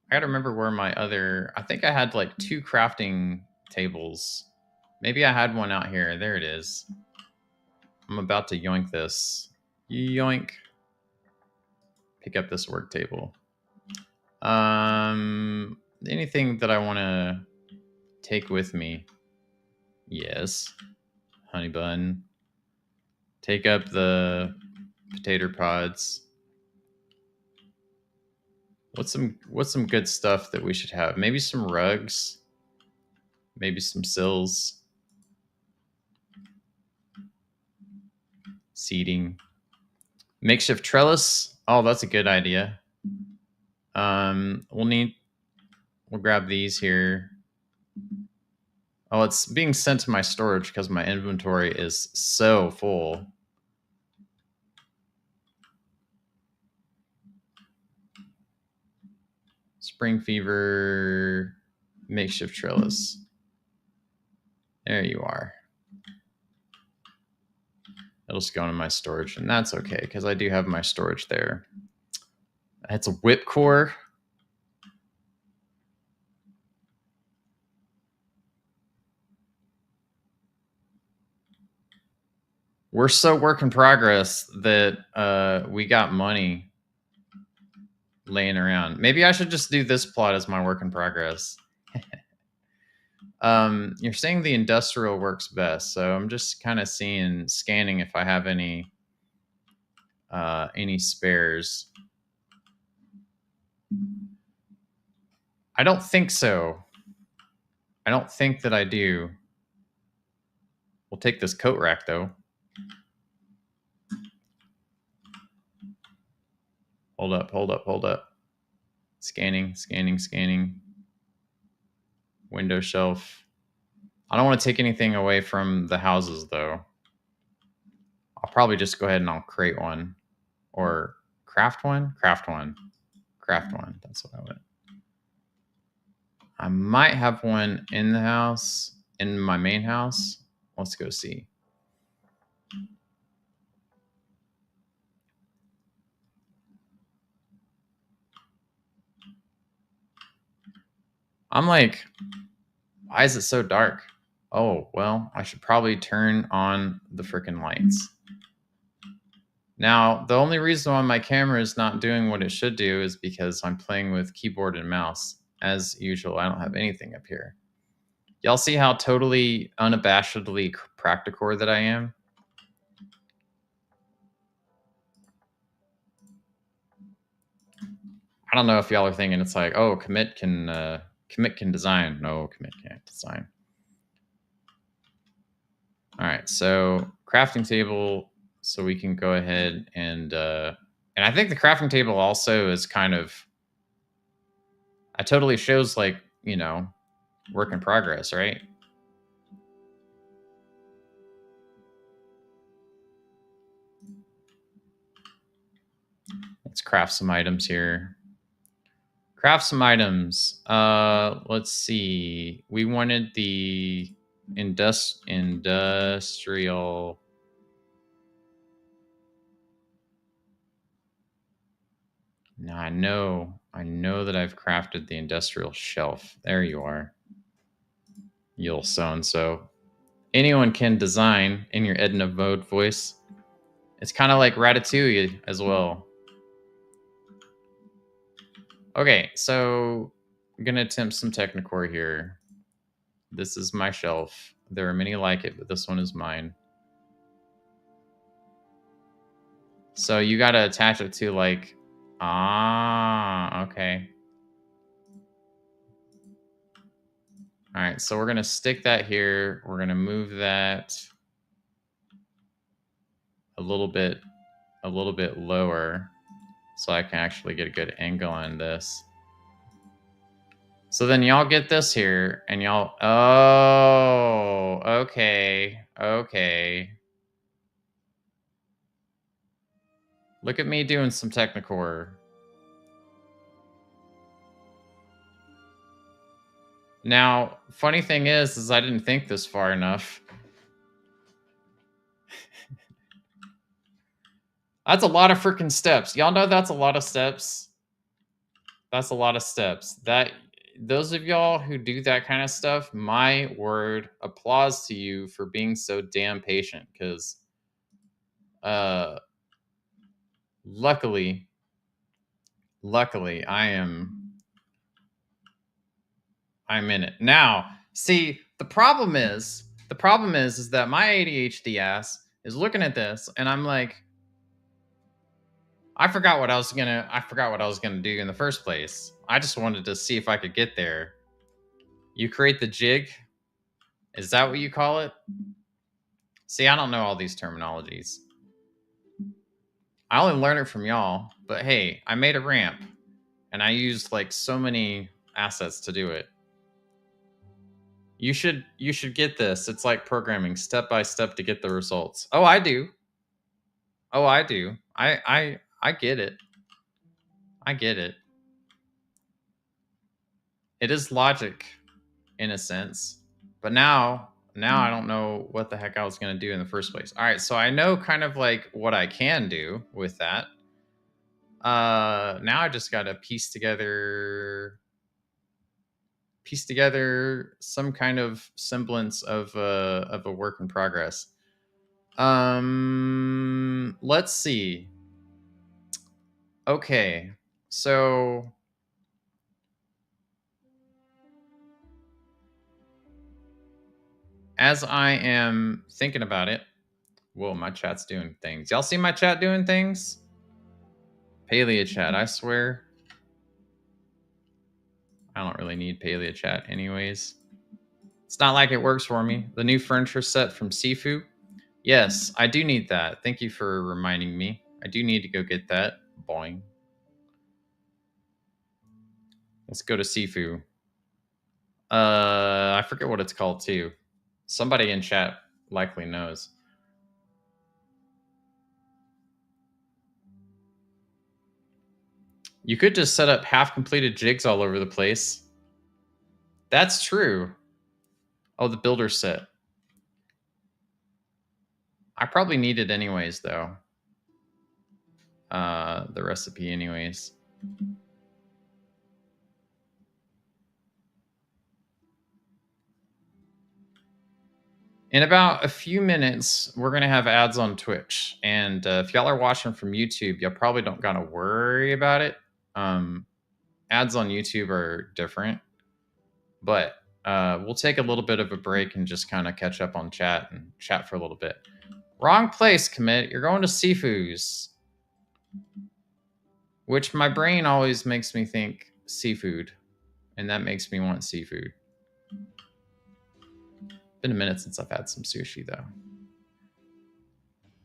I gotta remember where I think I had like 2 crafting tables. Maybe I had one out here. There it is. I'm about to yoink this. Yoink. Pick up this work table. Anything that I want to take with me? Yes. Honey bun. Take up the potato pods. What's some good stuff that we should have? Maybe some rugs. Maybe some sills. Seating. Makeshift trellis. Oh, that's a good idea. We'll grab these here. Oh, it's being sent to my storage because my inventory is so full. Spring fever, makeshift trellis. There you are. It'll just go into my storage, and that's okay because I do have my storage there. It's a WIP core. We're so work in progress that we got money laying around. Maybe I should just do this plot as my work in progress. You're saying the industrial works best, so I'm just kind of scanning if I have any spares. I don't think so. I don't think that I do. We'll take this coat rack though. Hold up. Scanning. Window shelf. I don't want to take anything away from the houses though. I'll probably just go ahead and I'll create one. Or craft one? Craft one. That's what I want. I might have one in the house, in my main house. Let's go see. I'm like, why is it so dark? Oh, well, I should probably turn on the freaking lights. Now, the only reason why my camera is not doing what it should do is because I'm playing with keyboard and mouse. As usual, I don't have anything up here. Y'all see how totally unabashedly practical that I am? I don't know if y'all are thinking it's like, oh, commit can design. No, commit can't design. All right, so crafting table, so we can go ahead and I think the crafting table also is kind of, it totally shows like, you know, work in progress, right? Let's craft some items here. Craft some items. Let's see. We wanted the industrial. Now I know that I've crafted the industrial shelf. There you are. You'll so-and-so. Anyone can design in your Edna Mode voice. It's kind of like Ratatouille as well. Okay, so I'm gonna attempt some technicore here. This is my shelf. There are many like it, but this one is mine. So you got to attach it to like, okay. All right, so we're going to stick that here. We're going to move that a little bit lower so I can actually get a good angle on this. So then y'all get this here and y'all, oh, okay. Look at me doing some Technicore. Now, funny thing is I didn't think this far enough. That's a lot of freaking steps. Y'all know that's a lot of steps. That's a lot of steps. Those of y'all who do that kind of stuff, my word, applause to you for being so damn patient. Because, luckily, I'm in it now. See, the problem is that my ADHD ass is looking at this, and I'm like, I forgot what I was gonna do in the first place. I just wanted to see if I could get there. You create the jig? Is that what you call it? See, I don't know all these terminologies. I only learn it from y'all, but hey, I made a ramp and I used like so many assets to do it. You should get this. It's like programming step by step to get the results. Oh, I do. I get it. I get it. It is logic in a sense. But now I don't know what the heck I was going to do in the first place. All right, so I know kind of like what I can do with that. Now I just got to piece together some kind of semblance of a work in progress. Let's see. Okay, so as I am thinking about it, whoa, my chat's doing things. Y'all see my chat doing things? Palia chat, I swear. I don't really need Palia chat anyways. It's not like it works for me. The new furniture set from Sifu. Yes, I do need that. Thank you for reminding me. I do need to go get that. Boing. Let's go to Sifu. I forget what it's called too. Somebody in chat likely knows. You could just set up half-completed jigs all over the place. That's true. Oh, the builder set. I probably need it anyways, though. The recipe anyways. In about a few minutes, we're going to have ads on Twitch. And if y'all are watching from YouTube, y'all probably don't got to worry about it. Ads on YouTube are different. But we'll take a little bit of a break and just kind of catch up on chat and chat for a little bit. Wrong place, Commit. You're going to Sifu's. Which my brain always makes me think seafood. And that makes me want seafood. Been a minute since I've had some sushi, though.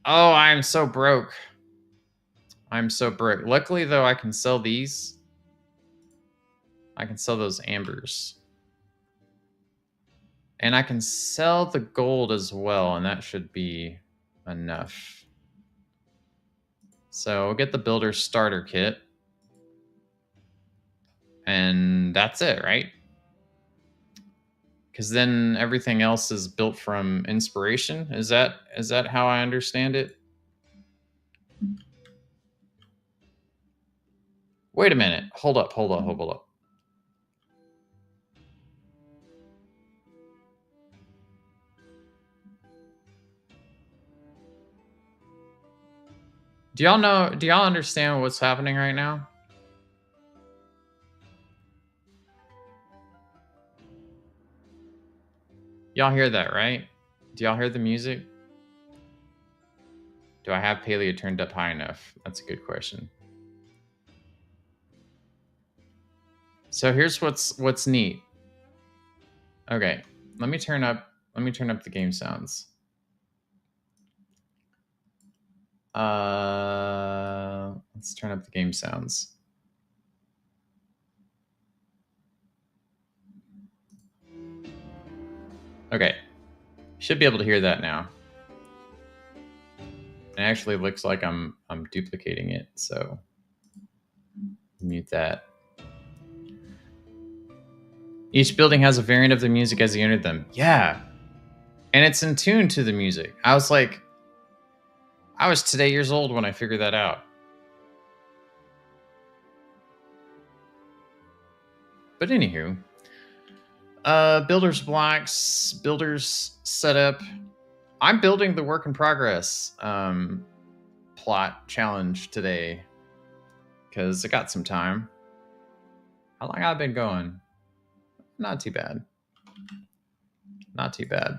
Oh, I'm so broke. I'm so broke. Luckily, though, I can sell these. I can sell those ambers. And I can sell the gold as well, and that should be enough. So we'll get the builder starter kit. And that's it, right? Because then everything else is built from inspiration. Is that how I understand it? Wait a minute. Hold up. Do y'all understand what's happening right now? Y'all hear that, right? Do y'all hear the music? Do I have Palia turned up high enough? That's a good question. So here's what's neat. Okay, let me turn up the game sounds. Let's turn up the game sounds. Okay, should be able to hear that now. It actually looks like I'm duplicating it, so mute that. Each building has a variant of the music as you enter them. Yeah, and it's in tune to the music. I was today years old when I figured that out. But anywho, builders blocks, builders setup. I'm building the work in progress plot challenge today because I got some time. How long I've been going? Not too bad. Not too bad.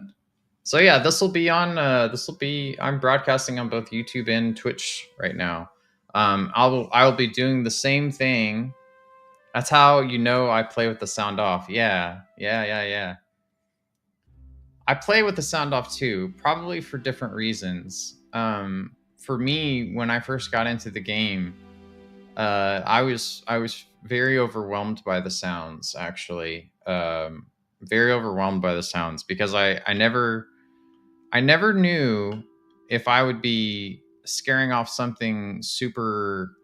So yeah, this will be on. I'm broadcasting on both YouTube and Twitch right now. I will be doing the same thing. That's how you know I play with the sound off. Yeah. I play with the sound off too, probably for different reasons. For me, when I first got into the game, I was very overwhelmed by the sounds. Actually, very overwhelmed by the sounds because I never knew if I would be scaring off something super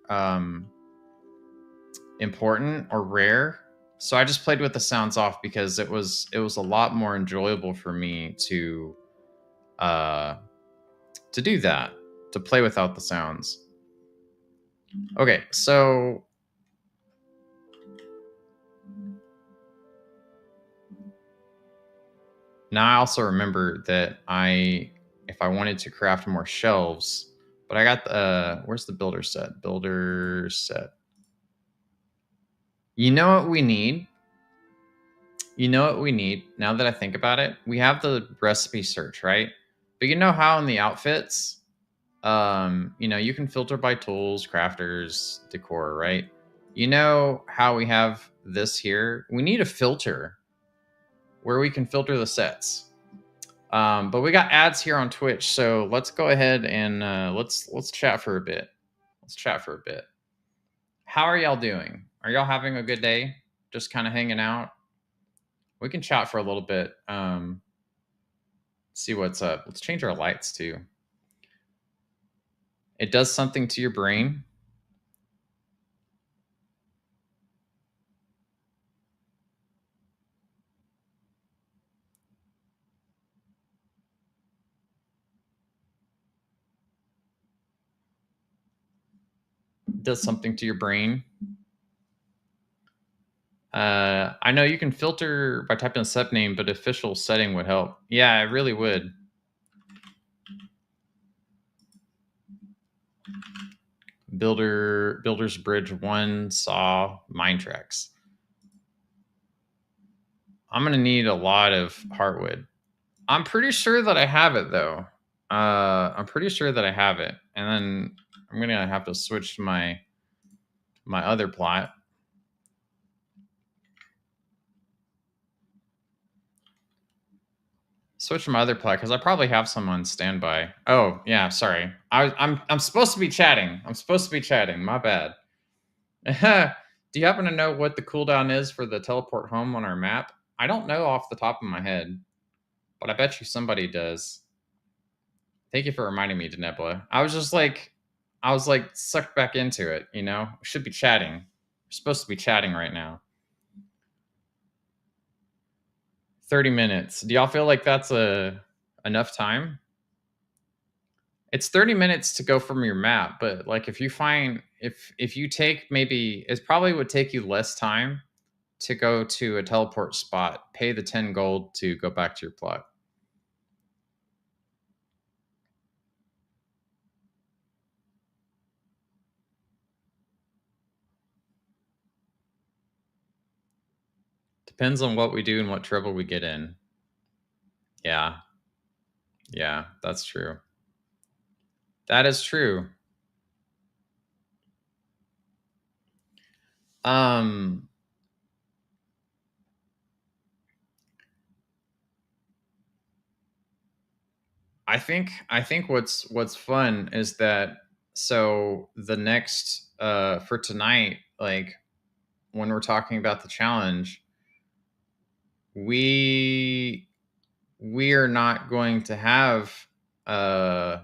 important or rare. So I just played with the sounds off because it was a lot more enjoyable for me to do that, to play without the sounds. Okay, so now I also remember that if I wanted to craft more shelves, but I got the where's the builder set? Builder set. You know what we need? You know what we need? Now that I think about it, we have the recipe search, right? But you know how in the outfits, you can filter by tools, crafters, decor, right? You know how we have this here? We need a filter where we can filter the sets. But we got ads here on Twitch, so let's go ahead and let's chat for a bit. Let's chat for a bit. How are y'all doing? Are y'all having a good day? Just kind of hanging out? We can chat for a little bit. See what's up. Let's change our lights too. It does something to your brain. It does something to your brain. I know you can filter by typing a sub name, but official setting would help. Yeah, it really would. Builder's Bridge 1 saw mine tracks. I'm gonna need a lot of heartwood. I'm pretty sure that I have it though. I'm pretty sure that I have it, and then I'm gonna have to switch to my other plot. Switch to my other plot because I probably have some on standby. Oh yeah, sorry. I'm supposed to be chatting. I'm supposed to be chatting. My bad. Do you happen to know what the cooldown is for the teleport home on our map? I don't know off the top of my head, but I bet you somebody does. Thank you for reminding me, Denebla. I was like sucked back into it, you know? We should be chatting. We're supposed to be chatting right now. 30 minutes. Do y'all feel like that's enough time? It's 30 minutes to go from your map, but like if you take maybe it probably would take you less time to go to a teleport spot, pay the 10 gold to go back to your plot. Depends on what we do and what trouble we get in. Yeah. Yeah, that's true. That is true. Um I think what's fun is that so the next for tonight, like when we're talking about the challenge, we we are not going to have uh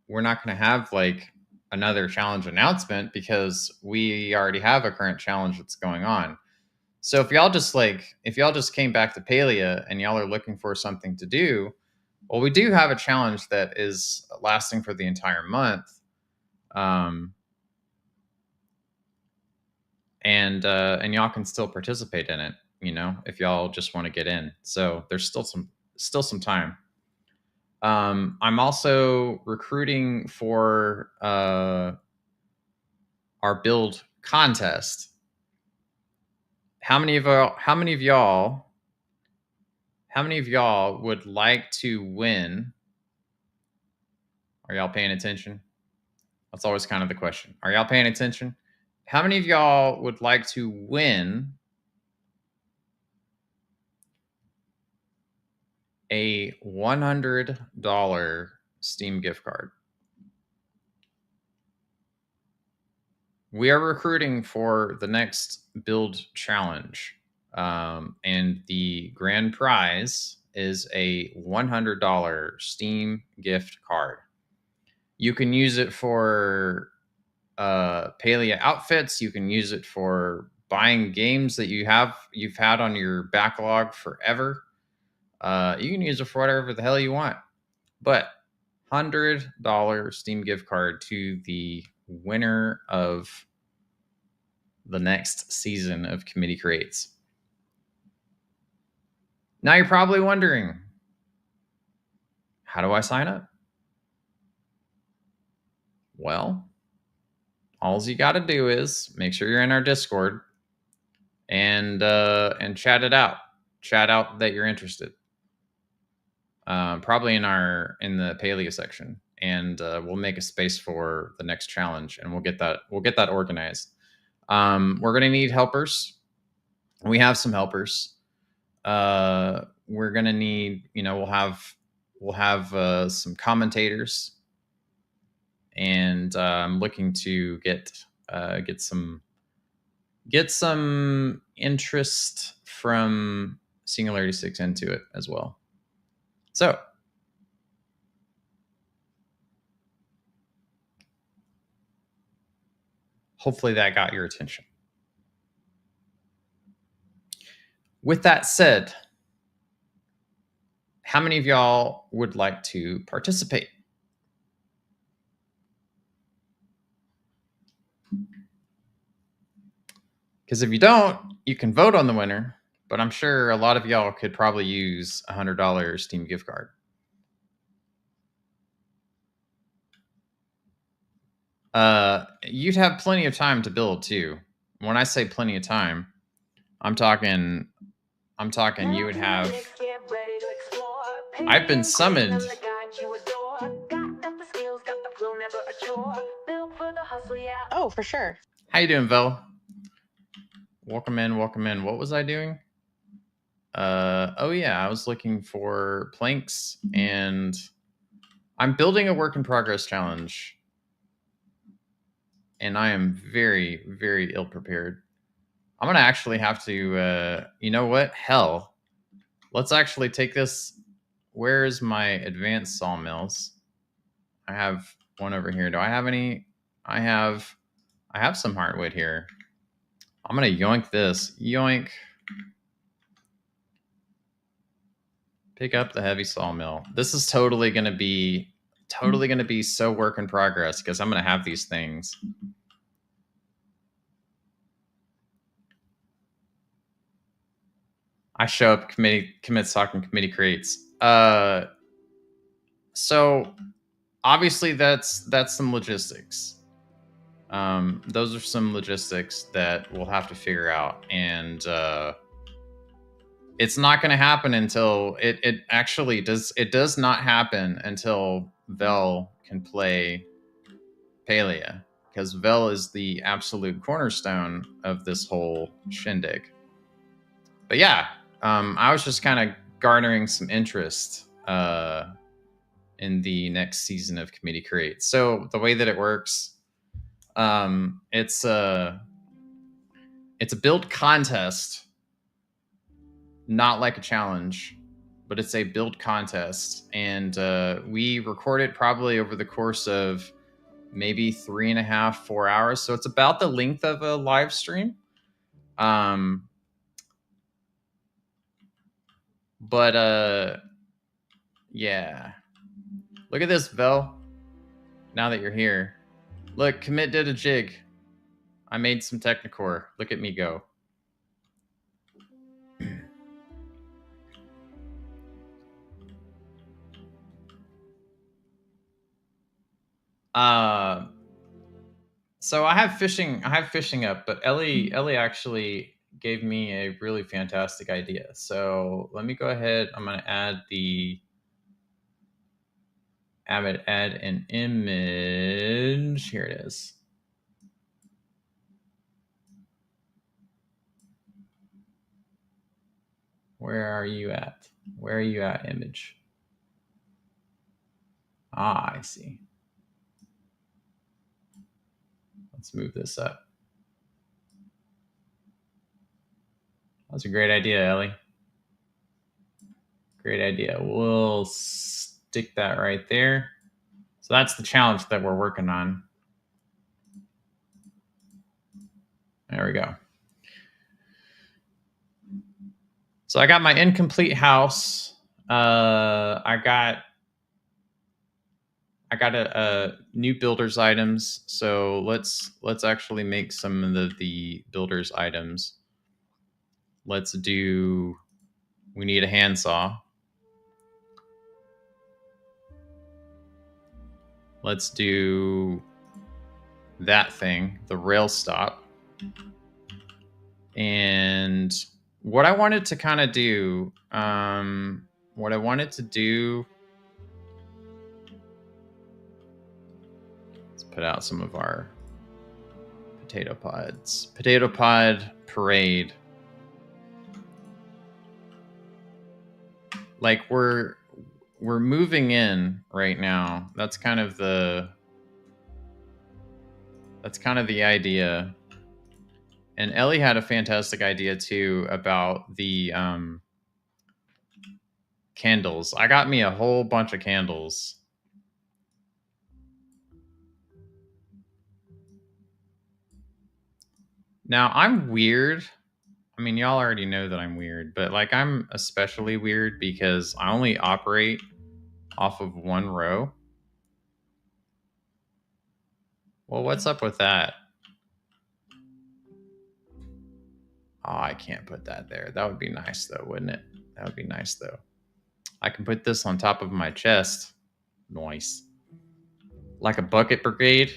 we're not going to have like another challenge announcement because we already have a current challenge that's going on. So if y'all just came back to Palia and y'all are looking for something to do, well, we do have a challenge that is lasting for the entire month. Um, and y'all can still participate in it, you know, if y'all just want to get in. So there's still some time. I'm also recruiting for our build contest. How many of y'all would like to win? Are y'all paying attention? That's always kind of the question. Are y'all paying attention? How many of y'all would like to win a $100 Steam gift card? We are recruiting for the next build challenge. And the grand prize is a $100 Steam gift card. You can use it for Palia outfits. You can use it for buying games that you've had on your backlog forever. You can use it for whatever the hell you want. But $100 Steam gift card to the winner of the next season of Committee Creates. Now you're probably wondering, how do I sign up? Well, all you got to do is make sure you're in our Discord and chat it out. Chat out that you're interested. Probably in the Paleo section, and we'll make a space for the next challenge, and we'll get that organized. We're gonna need helpers. We have some helpers. We're gonna need, we'll have some commentators, and I'm looking to get some interest from Singularity 6 into it as well. So hopefully that got your attention. With that said, how many of y'all would like to participate? Because if you don't, you can vote on the winner, but I'm sure a lot of y'all could probably use a $100 Steam gift card. You'd have plenty of time to build too. When I say plenty of time, I'm talking you would have. I've been summoned. Oh, for sure. How you doing, Vel? Welcome in. What was I doing? Oh yeah, I was looking for planks, and I'm building a work in progress challenge, and I am very, very ill prepared. I'm gonna actually have to. You know what? Hell, let's actually take this. Where is my advanced sawmills? I have one over here. Do I have any? I have some hardwood here. I'm gonna yoink this. Yoink. Pick up the heavy sawmill. This is totally gonna be so work in progress because I'm gonna have these things. I show up, commits talking, committee creates. So obviously that's some logistics. Those are some logistics that we'll have to figure out, and it's not going to happen until it actually does. It does not happen until Vel can play Palia, because Vel is the absolute cornerstone of this whole shindig. But yeah, I was just kind of garnering some interest in the next season of Committee Create. So the way that it works, it's a build contest, not like a challenge, but it's a build contest, and we record it probably over the course of maybe 3.5, 4 hours. So it's about the length of a live stream. But yeah. Look at this, Vel. Now that you're here. Look, Commit did a jig. I made some Technicore. Look at me go. So I have fishing up, but Ellie actually gave me a really fantastic idea. So let me go ahead. I'm going to add an image. Here it is. Where are you at? Where are you at, image? Ah, I see. Let's move this up. That's a great idea, Ellie. Great idea. We'll stick that right there. So that's the challenge that we're working on. There we go. So I got my incomplete house. I got a new builder's items. So let's actually make some of the builder's items. Let's do. We need a handsaw. Let's do that thing, the rail stop. And what I wanted to kind of do, let's put out some of our potato pods. Potato pod parade. Like we're moving in right now. That's kind of the idea. And Ellie had a fantastic idea too about the candles. I got me a whole bunch of candles. Now, I'm weird. I mean, y'all already know that I'm weird, but like I'm especially weird because I only operate off of one row. Well, what's up with that? Oh, I can't put that there. That would be nice though, wouldn't it? That would be nice though. I can put this on top of my chest. Nice. Like a bucket brigade.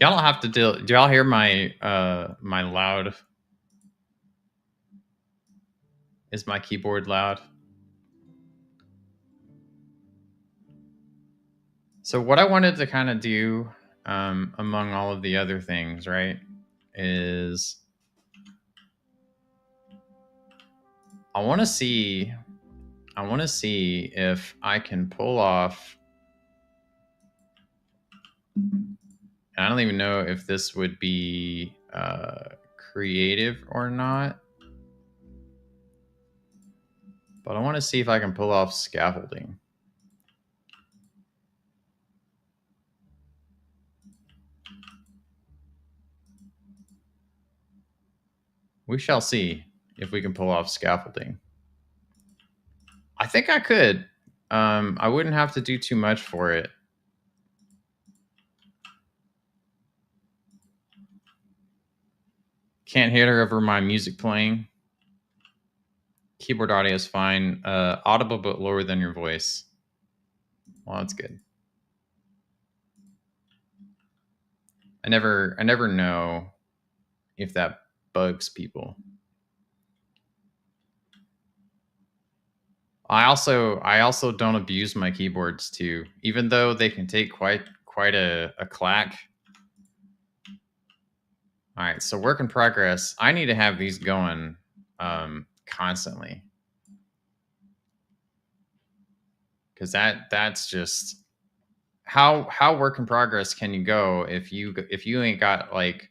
Y'all don't have to do y'all hear my my loud? Is my keyboard loud? So what I wanted to kind of do among all of the other things, right, is I want to see if I can pull off. I don't even know if this would be creative or not, but I want to see if I can pull off scaffolding. We shall see if we can pull off scaffolding. I think I could. I wouldn't have to do too much for it. Can't hear over my music playing. Keyboard audio is fine. Audible but lower than your voice. Well, that's good. I never know if that bugs people. I also don't abuse my keyboards too, even though they can take quite a clack. All right, so work in progress. I need to have these going constantly, because that's just how work in progress can you go if you ain't got like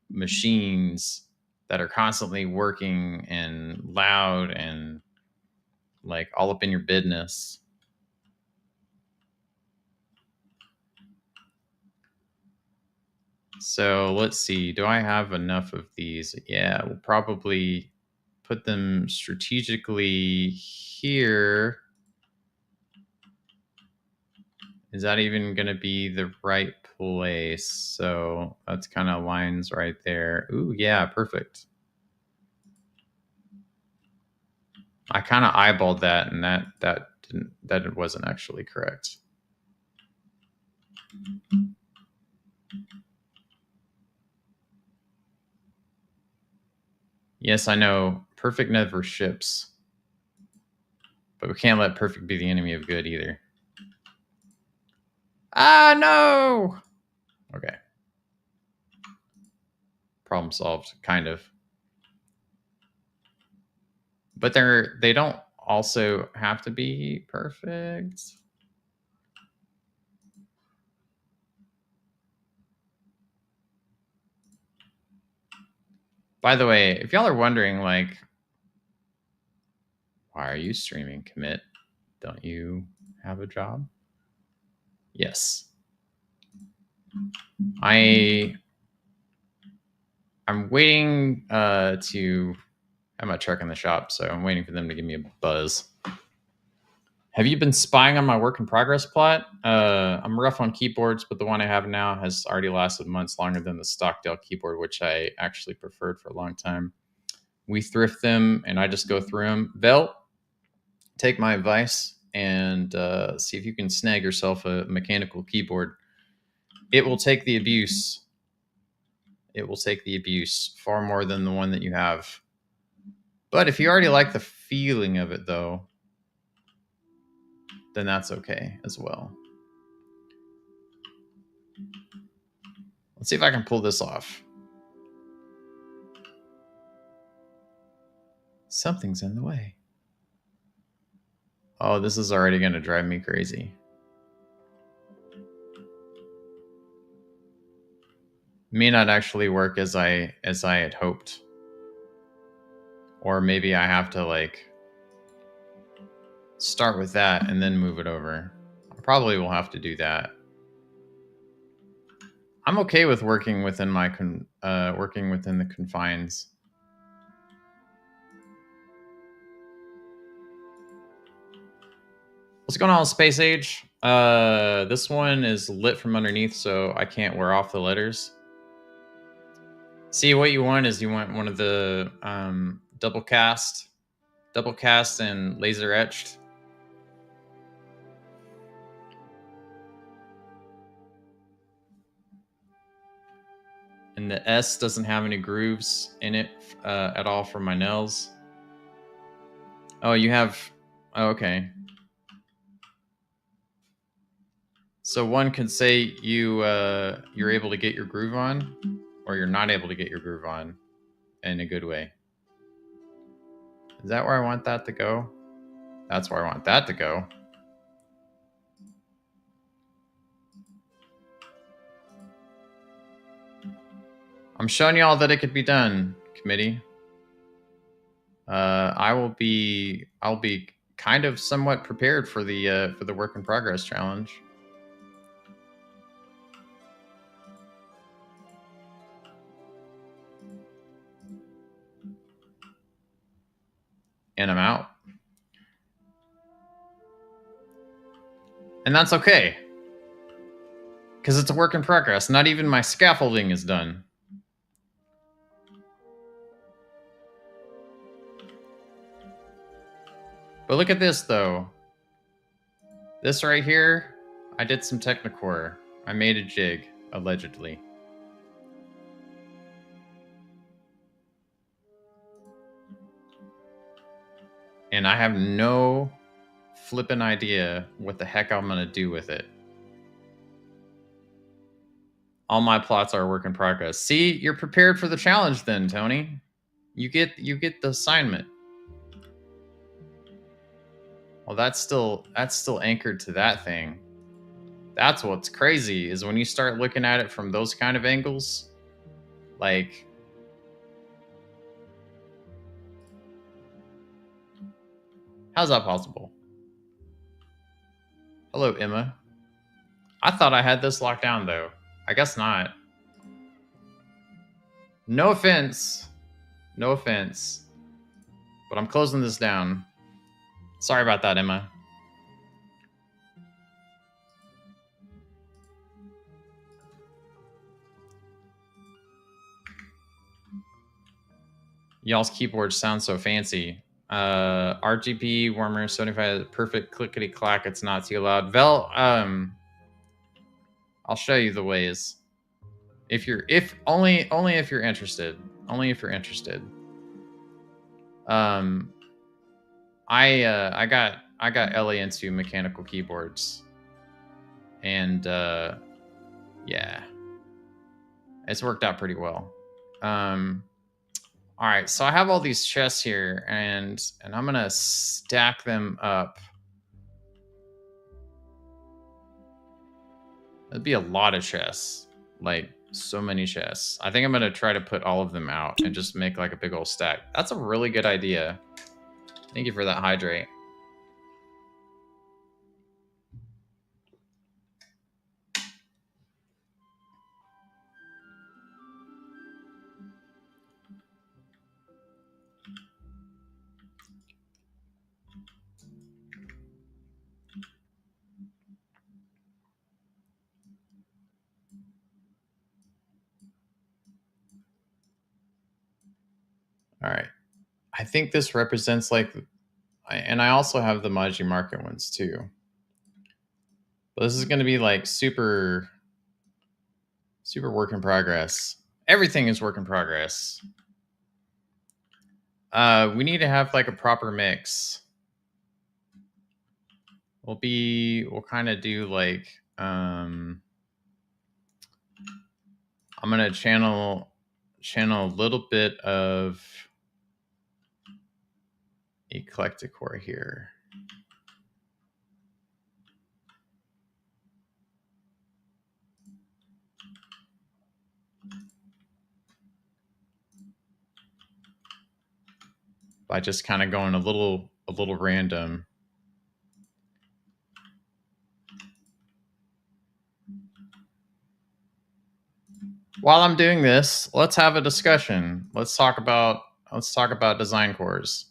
machines that are constantly working and loud and like all up in your business. So let's see. Do I have enough of these? Yeah, we'll probably put them strategically here. Is that even going to be the right place? So that's kind of lines right there. Ooh, yeah, perfect. I kind of eyeballed that, and that wasn't actually correct. Yes, I know. Perfect never ships. But we can't let perfect be the enemy of good either. Ah, no! Okay. Problem solved, kind of. But they don't also have to be perfect. By the way, if y'all are wondering, like, why are you streaming, Commit? Don't you have a job? Yes. I'm waiting to have my truck in the shop, so I'm waiting for them to give me a buzz. Have you been spying on my work in progress plot? I'm rough on keyboards, but the one I have now has already lasted months longer than the Stockdale keyboard, which I actually preferred for a long time. We thrift them, and I just go through them. Vel, take my advice and see if you can snag yourself a mechanical keyboard. It will take the abuse. It will take the abuse far more than the one that you have. But if you already like the feeling of it, though, then that's okay as well. Let's see if I can pull this off. Something's in the way. Oh, this is already going to drive me crazy. May not actually work as I had hoped. Or maybe I have to like start with that and then move it over. I probably will have to do that. I'm okay with working within my working within the confines. What's going on, Space Age? This one is lit from underneath, so I can't wear off the letters. See, what you want is you want one of the double cast and laser etched. And the S doesn't have any grooves in it at all for my nails. Oh, you have... Oh, okay. So one could say you're able to get your groove on, or you're not able to get your groove on in a good way. Is that where I want that to go? That's where I want that to go. I'm showing y'all that it could be done, committee. I'll be kind of somewhat prepared for the work in progress challenge. And I'm out. And that's okay. Because it's a work in progress. Not even my scaffolding is done. But look at this, though. This right here, I did some Technicore. I made a jig, allegedly. And I have no flippin' idea what the heck I'm gonna do with it. All my plots are a work in progress. See, you're prepared for the challenge then, Tony. You get the assignment. Well, that's still anchored to that thing. That's what's crazy is when you start looking at it from those kind of angles, like how's that possible? Hello, Emma. I thought I had this locked down though. I guess not. No offense. No offense. But I'm closing this down. Sorry about that, Emma. Y'all's keyboards sound so fancy. RGB warmer 75 perfect clickety clack. It's not too loud. Vel, I'll show you the ways. If only if you're interested. Only if you're interested. I got Ellie into mechanical keyboards. And yeah. It's worked out pretty well. All right, so I have all these chests here, and I'm gonna stack them up. That'd be a lot of chests, like so many chests. I think I'm gonna try to put all of them out and just make like a big old stack. That's a really good idea. Thank you for that hydrate. All right. I think this represents like, and I also have the Maji Market ones too. But this is going to be like super work in progress. Everything is work in progress. We need to have like a proper mix. We'll kind of do like, I'm going to channel a little bit of eclectic-core here. By just kind of going a little random. While I'm doing this, let's have a discussion. Let's talk about design cores.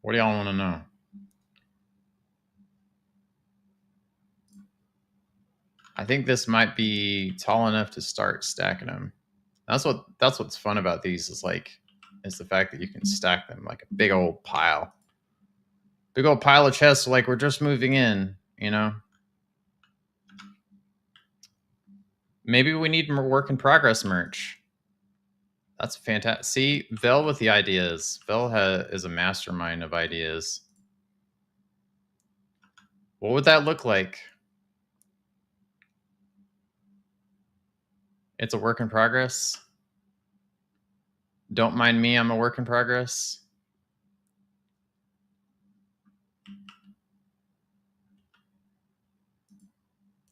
What do y'all want to know? I think this might be tall enough to start stacking them. That's what's fun about these is the fact that you can stack them like a big old pile. Big old pile of chests like we're just moving in, you know? Maybe we need more work in progress merch. That's fantastic. See, Vel with the ideas. Vel is a mastermind of ideas. What would that look like? It's a work in progress. Don't mind me, I'm a work in progress.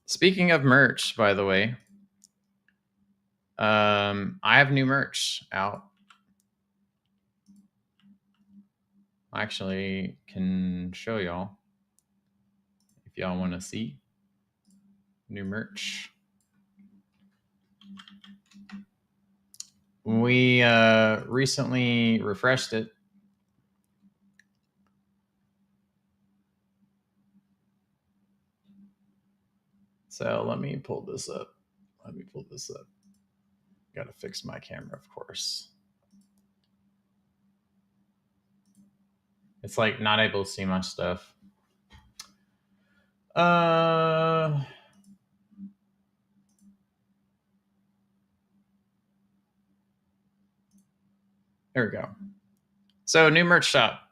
Speaking of merch, by the way, I have new merch out. I actually can show y'all if y'all want to see new merch. We recently refreshed it. So let me pull this up. Gotta fix my camera, of course. It's like not able to see my stuff. There we go. So, new merch shop.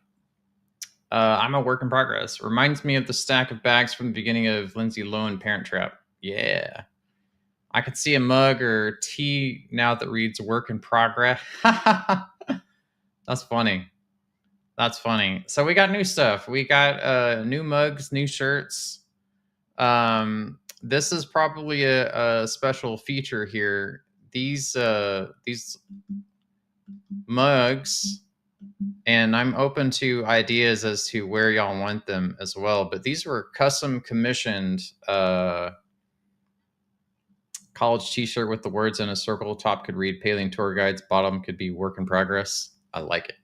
I'm a work in progress. Reminds me of the stack of bags from the beginning of Lindsay Lohan Parent Trap. Yeah. I could see a mug or tee now that reads work in progress. That's funny. That's funny. So we got new stuff. We got new mugs, new shirts. This is probably a special feature here. These mugs, and I'm open to ideas as to where y'all want them as well. But these were custom commissioned college t-shirt with the words in a circle. Top could read Palia Tour Guides. Bottom could be work in progress. I like it.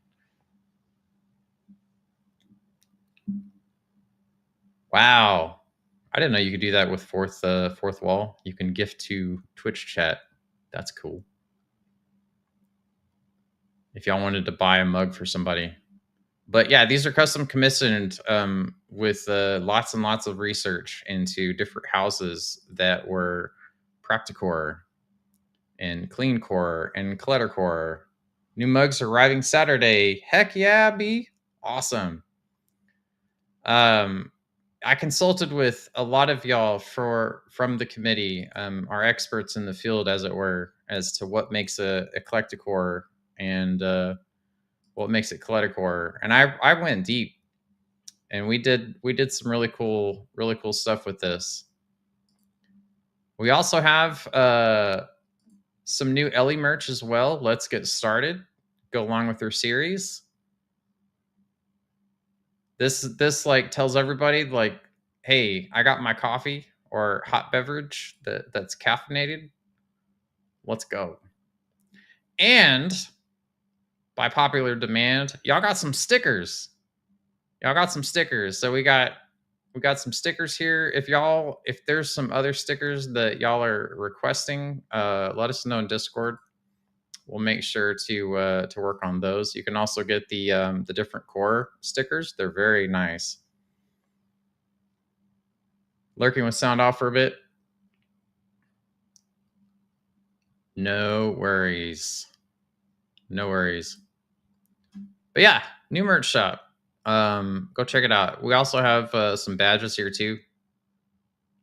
Wow. I didn't know you could do that with fourth wall. You can gift to Twitch chat. That's cool. If y'all wanted to buy a mug for somebody. But yeah, these are custom commissioned with lots and lots of research into different houses that were Practicore and Cleancore and Cluttercore. New mugs arriving Saturday. Heck yeah, B. Awesome. I consulted with a lot of y'all from the committee, our experts in the field, as it were, as to what makes a eclecticore and what makes it cluttercore. And I went deep, and we did some really cool stuff with this. We also have some new Ellie merch as well. Let's get started. Go along with her series. This like tells everybody like, hey, I got my coffee or hot beverage that's caffeinated. Let's go. And by popular demand, y'all got some stickers. So we got some stickers here. If there's some other stickers that y'all are requesting, let us know in Discord. We'll make sure to work on those. You can also get the different core stickers. They're very nice. Lurking with sound off for a bit. No worries. But yeah, new merch shop. Go check it out. We also have some badges here too.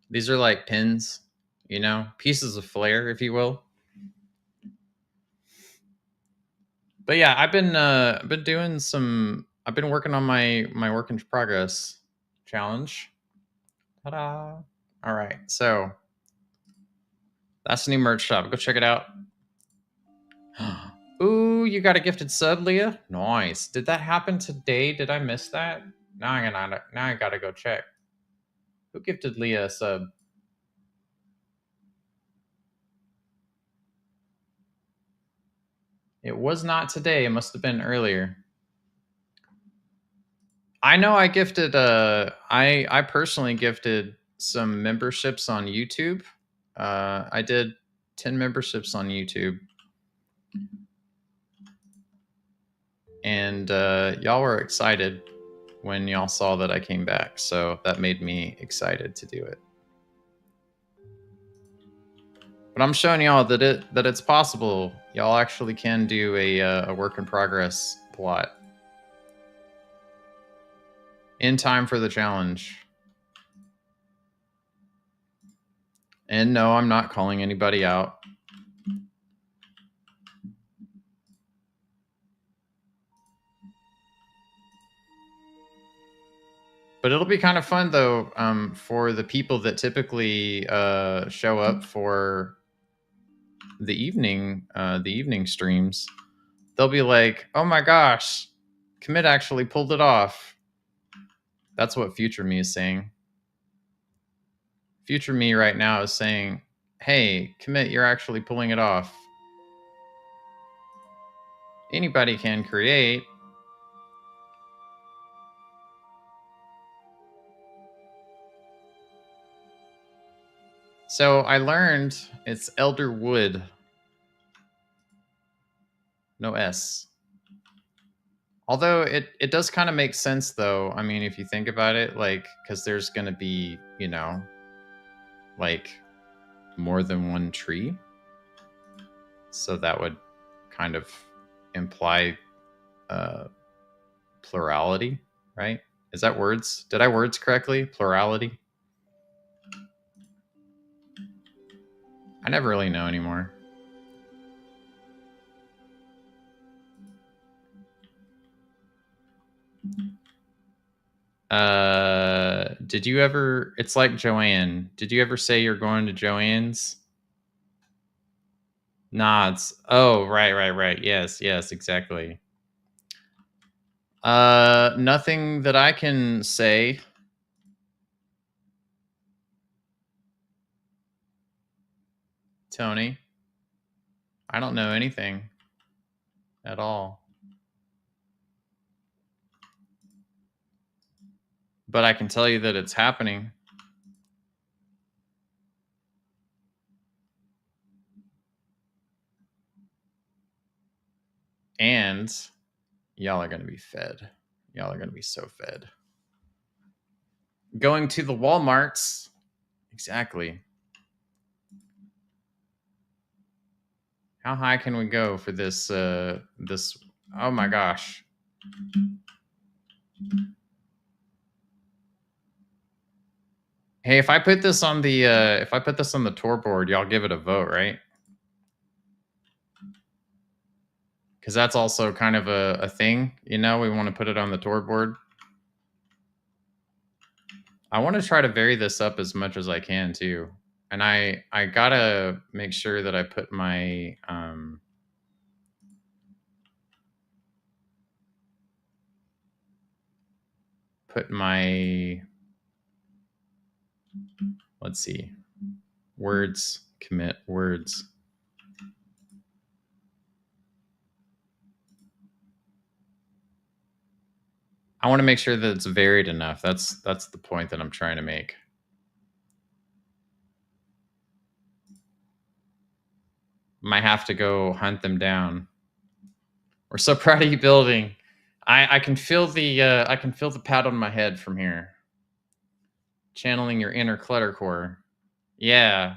These are like pins, pieces of flair, if you will. But yeah, I've been working on my work in progress challenge. Ta-da! All right, so that's the new merch shop. Go check it out. Ooh, you got a gifted sub, Leah. Nice. Did that happen today? Did I miss that? Now I gotta go check. Who gifted Leah a sub? It was not today. It must have been earlier. I know I gifted I personally gifted some memberships on YouTube. I did 10 memberships on YouTube. And y'all were excited when y'all saw that I came back. So that made me excited to do it. But I'm showing y'all that it's possible. Y'all actually can do a work in progress plot in time for the challenge. And no, I'm not calling anybody out. But it'll be kind of fun though, for the people that typically show up for the evening streams. They'll be like, "Oh my gosh, Commit actually pulled it off." That's what future me is saying. Future me right now is saying, "Hey, Commit, you're actually pulling it off." Anybody can create. So I learned it's elder wood. No S. Although it does kind of make sense, though. I mean, if you think about it, like, because there's going to be, you know, like more than one tree. So that would kind of imply plurality, right? Is that words? Did I words correctly? Plurality? I never really know anymore. Did you ever, it's like Joanne. Did you ever say you're going to Joanne's? Nods. Oh, right. Yes, exactly. Nothing that I can say. Tony. I don't know anything at all. But I can tell you that it's happening. And y'all are going to be fed. Y'all are going to be so fed. Going to the Walmarts. Exactly. How high can we go for this? This. Oh my gosh. Hey, if I put this on the tour board, y'all give it a vote, right? Because that's also kind of a thing, you know. We want to put it on the tour board. I want to try to vary this up as much as I can too, and I gotta make sure that I put my let's see, words, commit words. I want to make sure that it's varied enough. That's the point that I'm trying to make. Might have to go hunt them down. We're so proud of you building. I can feel the pat on my head from here. Channeling your inner cluttercore. Yeah.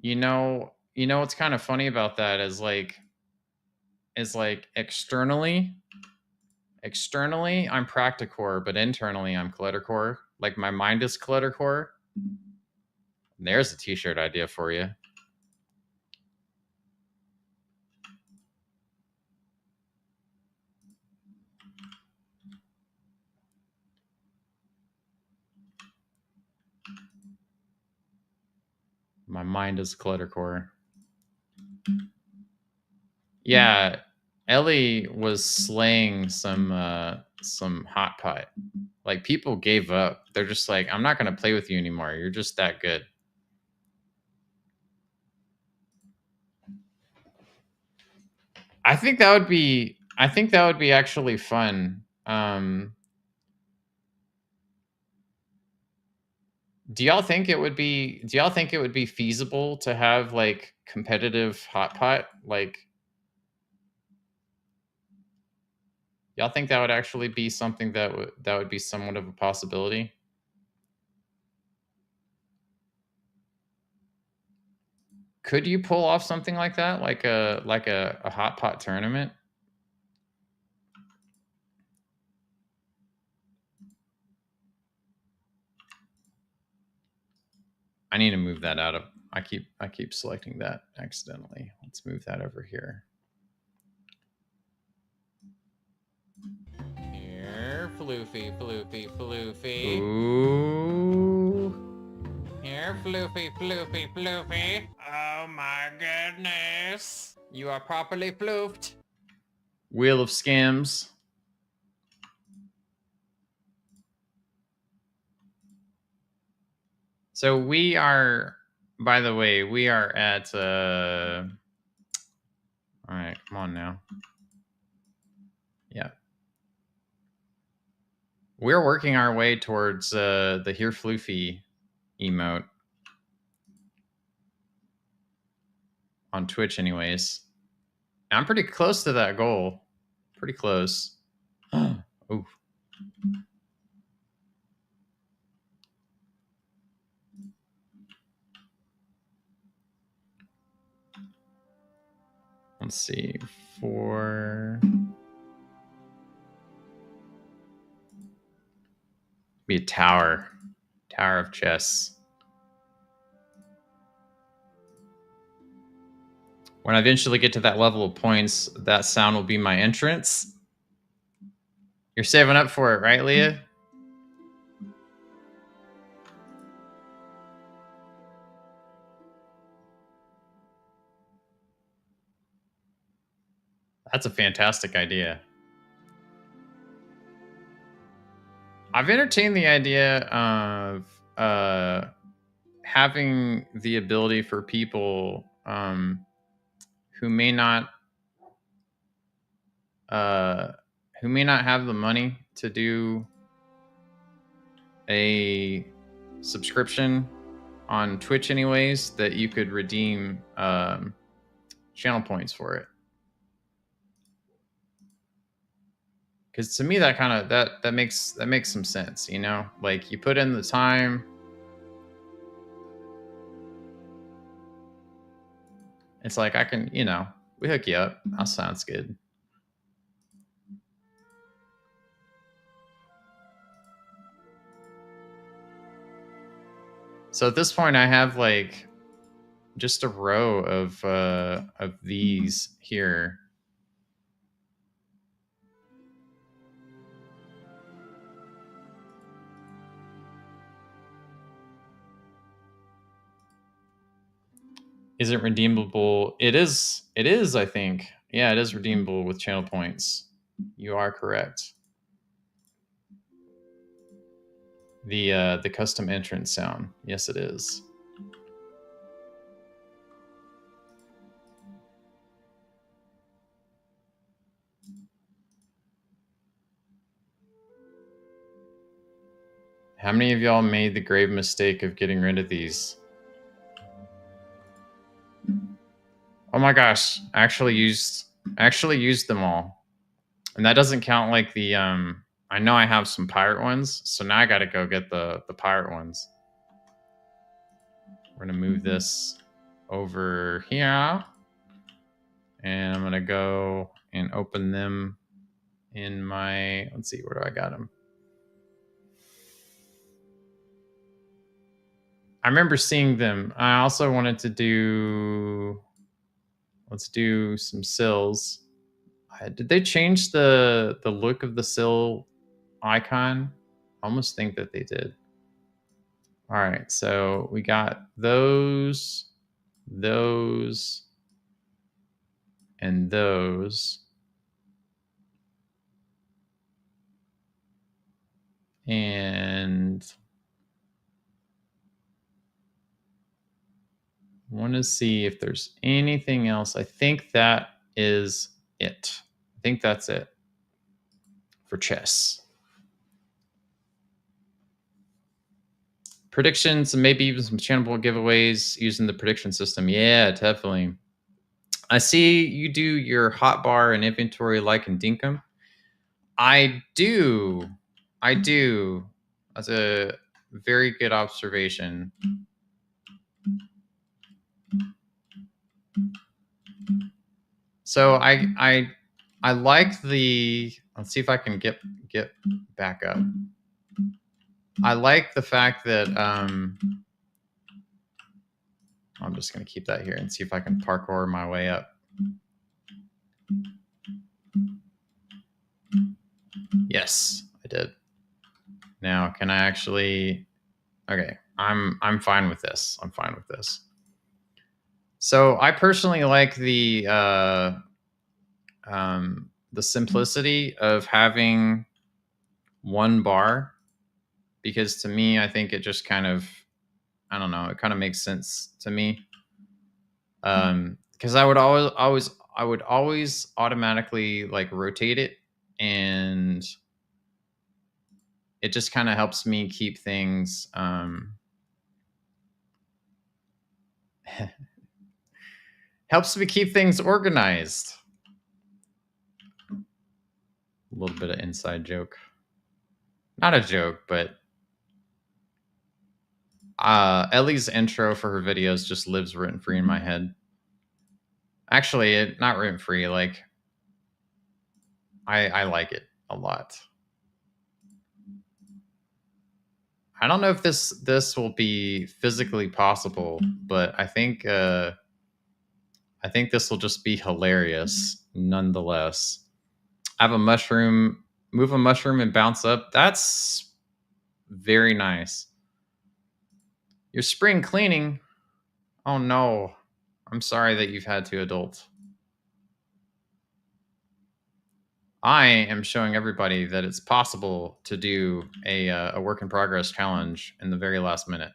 You know what's kind of funny about that is like externally I'm practicore, but internally I'm cluttercore. Like my mind is cluttercore. There's a t-shirt idea for you. My mind is cluttercore. Yeah, Ellie was slaying some hot pot. Like people gave up. They're just like, I'm not gonna play with you anymore. You're just that good. I think that would be actually fun. Do y'all think it would be feasible to have like competitive hot pot? Like, y'all think that would actually be something that would be somewhat of a possibility? Could you pull off something like that, like a hot pot tournament? I need to move that out of. I keep selecting that accidentally. Let's move that over here. Here, floofy. Ooh. Here, floofy. Oh my goodness. You are properly floofed. Wheel of Skims. So we are, by the way, we are at, all right, come on now. Yeah. We're working our way towards the Here Floofy emote. on Twitch anyways. And I'm pretty close to that goal. Pretty close. Ooh. Let's see. Be a tower. Tower of chess. When I eventually get to that level of points, that sound will be my entrance. You're saving up for it, right, Leah? That's a fantastic idea. I've entertained the idea of having the ability for people who may not have the money to do a subscription on Twitch anyways, that you could redeem channel points for it. Because to me, that kind of that makes some sense, you know. Like, you put in the time. It's like, I can, you know, we hook you up. That sounds good. So at this point, I have like just a row of these here. Is it redeemable? It is, I think. Yeah, it is redeemable with channel points. You are correct. The custom entrance sound. Yes, it is. How many of y'all made the grave mistake of getting rid of these? Oh my gosh, I actually used them all. And that doesn't count like the I know I have some pirate ones, so now I got to go get the pirate ones. We're going to move this over here. And I'm going to go and open them in my, let's see, where do I got them? I remember seeing them. I also wanted to do, let's do some sills. Did they change the look of the sill icon? I almost think that they did. All right, so we got those, and those. And I want to see if there's anything else. I think that is it. I think that's it for chess. Predictions and maybe even some channel giveaways using the prediction system. Yeah, definitely. I see you do your hotbar and inventory like in Dinkum. I do. That's a very good observation. So I like the, let's see if I can get back up. I like the fact that I'm just going to keep that here and see if I can parkour my way up. Yes, I did. Now, can I actually, okay, I'm fine with this. I'm fine with this. So I personally like the simplicity of having one bar, because to me, I think it just kind of, I don't know, it kind of makes sense to me. Because I would always automatically like rotate it, and it just kind of helps me keep things Helps me keep things organized. A little bit of inside joke. Not a joke, but Ellie's intro for her videos just lives written free in my head. Actually, not written free. Like, I like it a lot. I don't know if this will be physically possible, but I think this will just be hilarious nonetheless. I have a mushroom, move a mushroom and bounce up. That's very nice. Your spring cleaning. Oh no. I'm sorry that you've had to, adult. I am showing everybody that it's possible to do a work in progress challenge in the very last minute.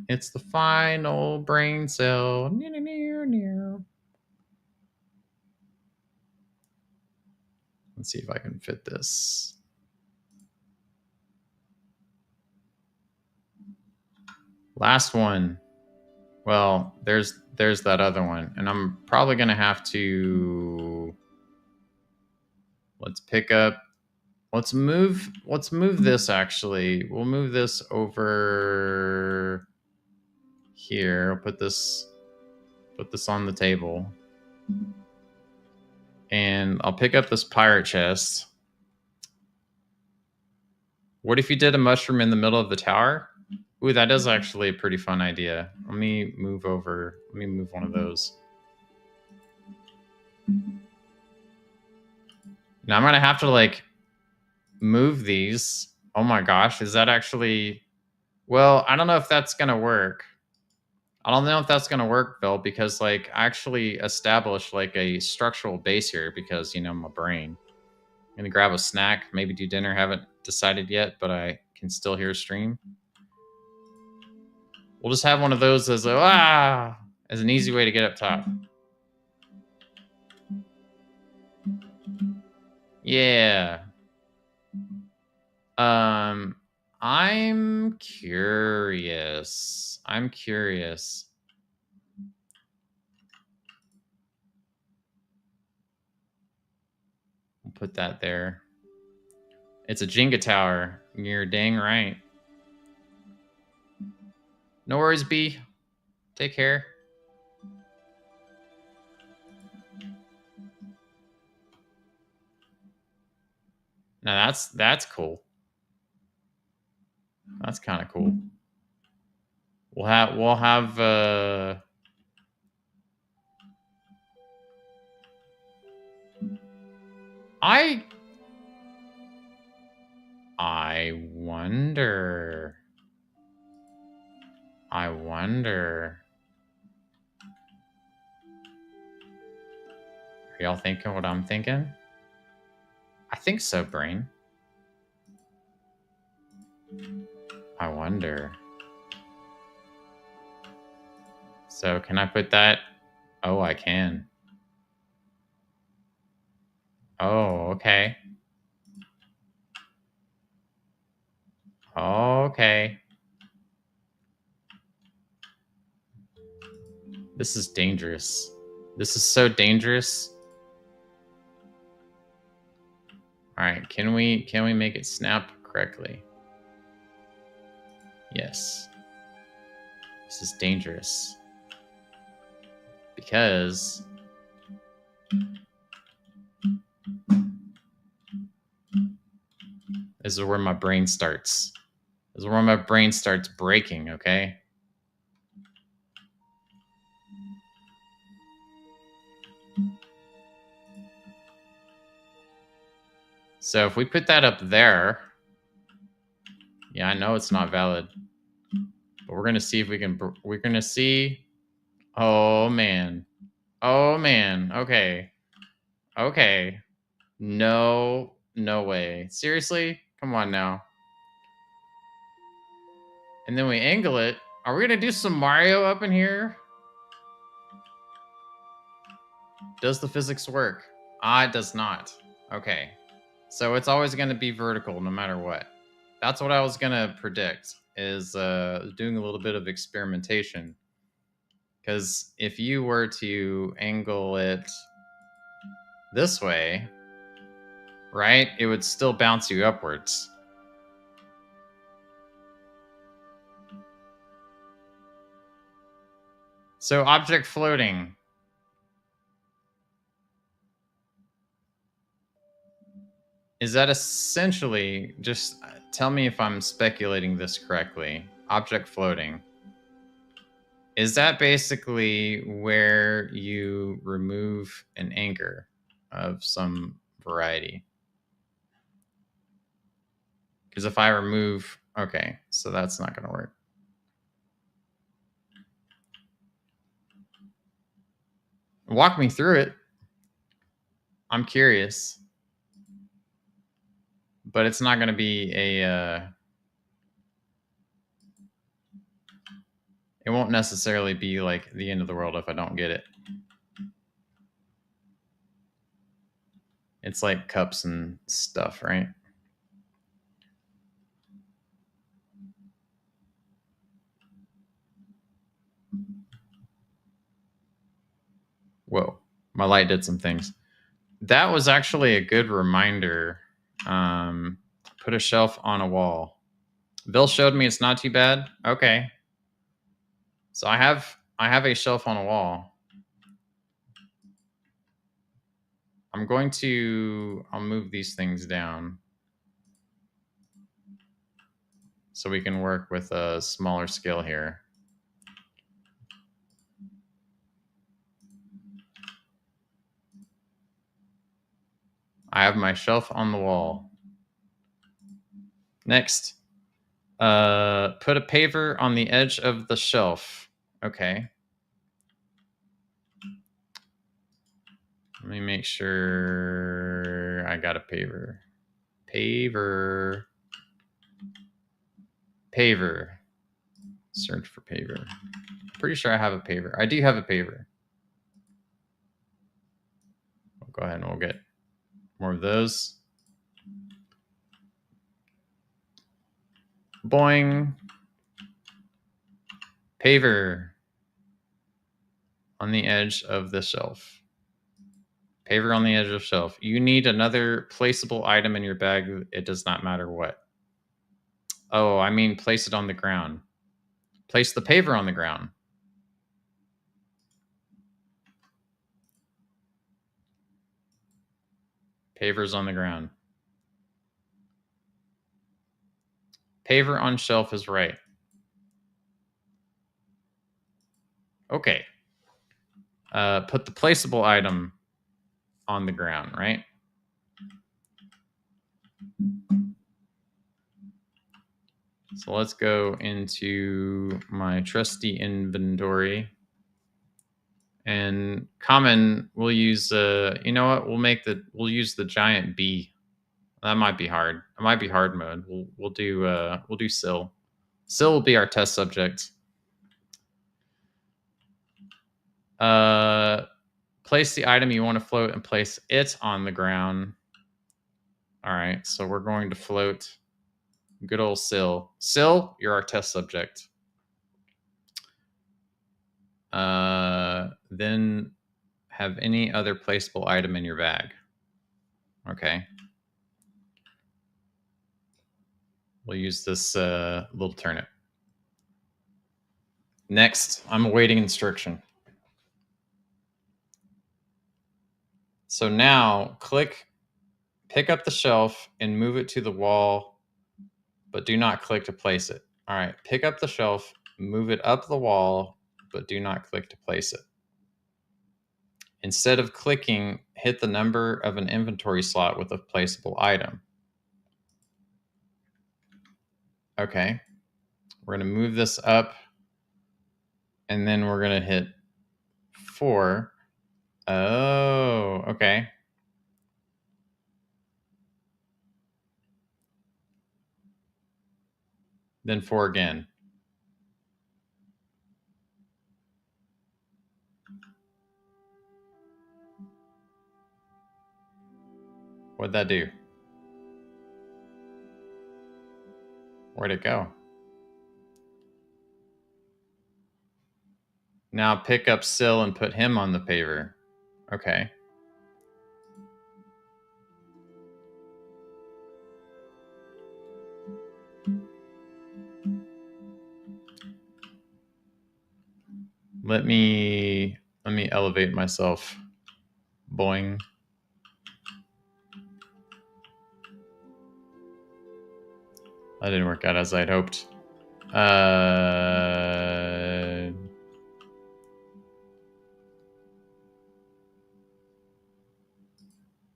It's the final brain cell. Let's see if I can fit this. Last one. Well, there's that other one, and I'm probably gonna have to. Let's pick up. Let's move this. Actually, we'll move this over here. I'll put this on the table, and I'll pick up this pirate chest. What if you did a mushroom in the middle of the tower? Ooh, that is actually a pretty fun idea. Let me move over. Let me move one of those. Now I'm gonna have to like move these. Oh my gosh, is that actually? Well, I don't know if that's gonna work. I don't know if that's gonna work, Bill, because like I actually established like a structural base here because you know my brain. I'm gonna grab a snack, maybe do dinner. Haven't decided yet, but I can still hear a stream. We'll just have one of those as an easy way to get up top. Yeah. I'm curious. We'll put that there. It's a Jenga tower. You're dang right. No worries, B. Take care. Now that's cool. That's kind of cool. We'll have I wonder. Are y'all thinking what I'm thinking? I think so, brain. I wonder. So can I put that? Oh, I can. Oh, okay. Okay. This is dangerous. This is so dangerous. All right, can we make it snap correctly? Yes. This is dangerous. Because this is where my brain starts. This is where my brain starts breaking, okay? So if we put that up there, yeah, I know it's not valid, but we're gonna see if we can. We're gonna see. Oh man, okay, no way, seriously, come on now. And then we angle it. Are we gonna do some Mario up in here? Does the physics work? It does not. Okay. So it's always going to be vertical no matter what. That's what I was going to predict, is doing a little bit of experimentation. Because if you were to angle it this way, right, it would still bounce you upwards. So object floating. Is that essentially, just tell me if I'm speculating this correctly, object floating. Is that basically where you remove an anchor of some variety? Because if I remove, okay, so that's not going to work. Walk me through it. I'm curious. But it's not going to be a... it won't necessarily be like the end of the world if I don't get it. It's like cups and stuff, right? Whoa, my light did some things. That was actually a good reminder. Put a shelf on a wall. Bill showed me it's not too bad. Okay. So I have a shelf on a wall. I'll move these things down so we can work with a smaller scale here. I have my shelf on the wall. Next, put a paver on the edge of the shelf. Okay. Let me make sure I got a paver. Paver. Paver. Search for paver. Pretty sure I have a paver. I do have a paver. We'll go ahead and we'll get more of those. Boing. Paver on the edge of the shelf. Paver on the edge of the shelf. You need another placeable item in your bag. It does not matter what. Oh, I mean place it on the ground. Place the paver on the ground. Paver's on the ground. Paver on shelf is right. Okay. Put the placeable item on the ground, right? So let's go into my trusty inventory. And common, we'll use, you know what? We'll use the giant B. That might be hard. It might be hard mode. We'll do Sill. Sill will be our test subject. Place the item you want to float and place it on the ground. All right, so we're going to float good old Sill. Sill, you're our test subject. Then have any other placeable item in your bag. Okay. We'll use this little turnip. Next, I'm awaiting instruction. So now pick up the shelf and move it to the wall, but do not click to place it. All right, pick up the shelf, move it up the wall, but do not click to place it. Instead of clicking, hit the number of an inventory slot with a placeable item. Okay, we're gonna move this up, and then we're gonna hit 4. Oh, okay. Then 4 again. What'd that do? Where'd it go? Now pick up Syl and put him on the paver. Okay. Let me elevate myself. Boing. That didn't work out as I'd hoped.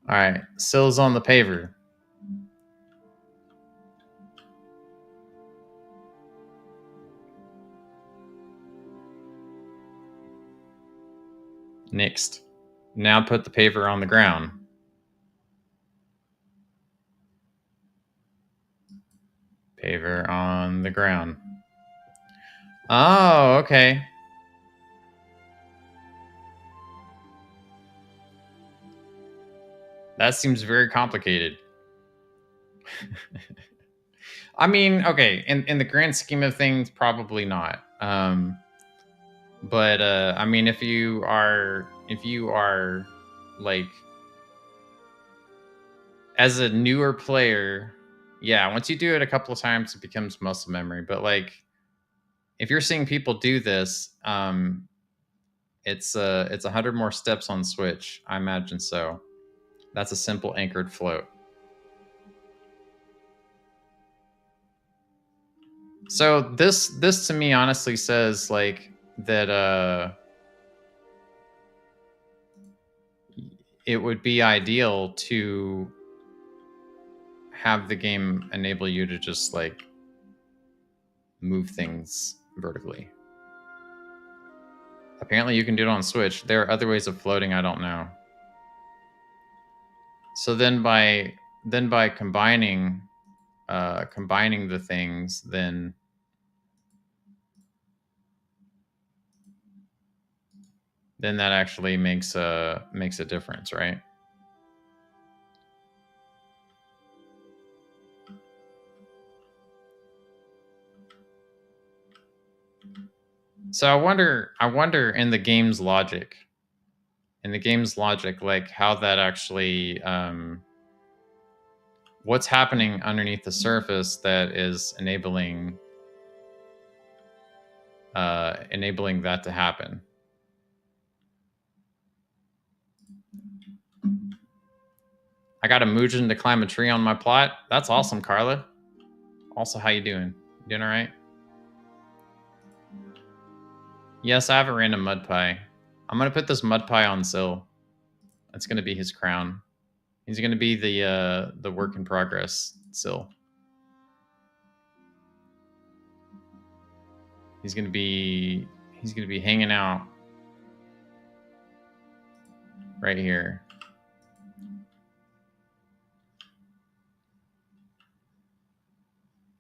All right, Syl's on the paver. Next. Now put the paver on the ground. Paver on the ground. Oh, okay. That seems very complicated. I mean, okay, in the grand scheme of things, probably not. But I mean, if you are like as a newer player, yeah, once you do it a couple of times, it becomes muscle memory. But like, if you're seeing people do this, it's 100 more steps on Switch. I imagine so. That's a simple anchored float. So this to me honestly says like that it would be ideal to have the game enable you to just like move things vertically. Apparently you can do it on Switch. There are other ways of floating, I don't know. So then by combining the things, then that actually makes a difference, right? So I wonder in the game's logic, like how that actually, what's happening underneath the surface that is enabling that to happen. I got a Muujin to climb a tree on my plot. That's awesome, Carla. Also, how you doing? You doing all right? Yes, I have a random mud pie. I'm gonna put this mud pie on Syl. That's gonna be his crown. He's gonna be the work in progress Syl. He's gonna be hanging out right here.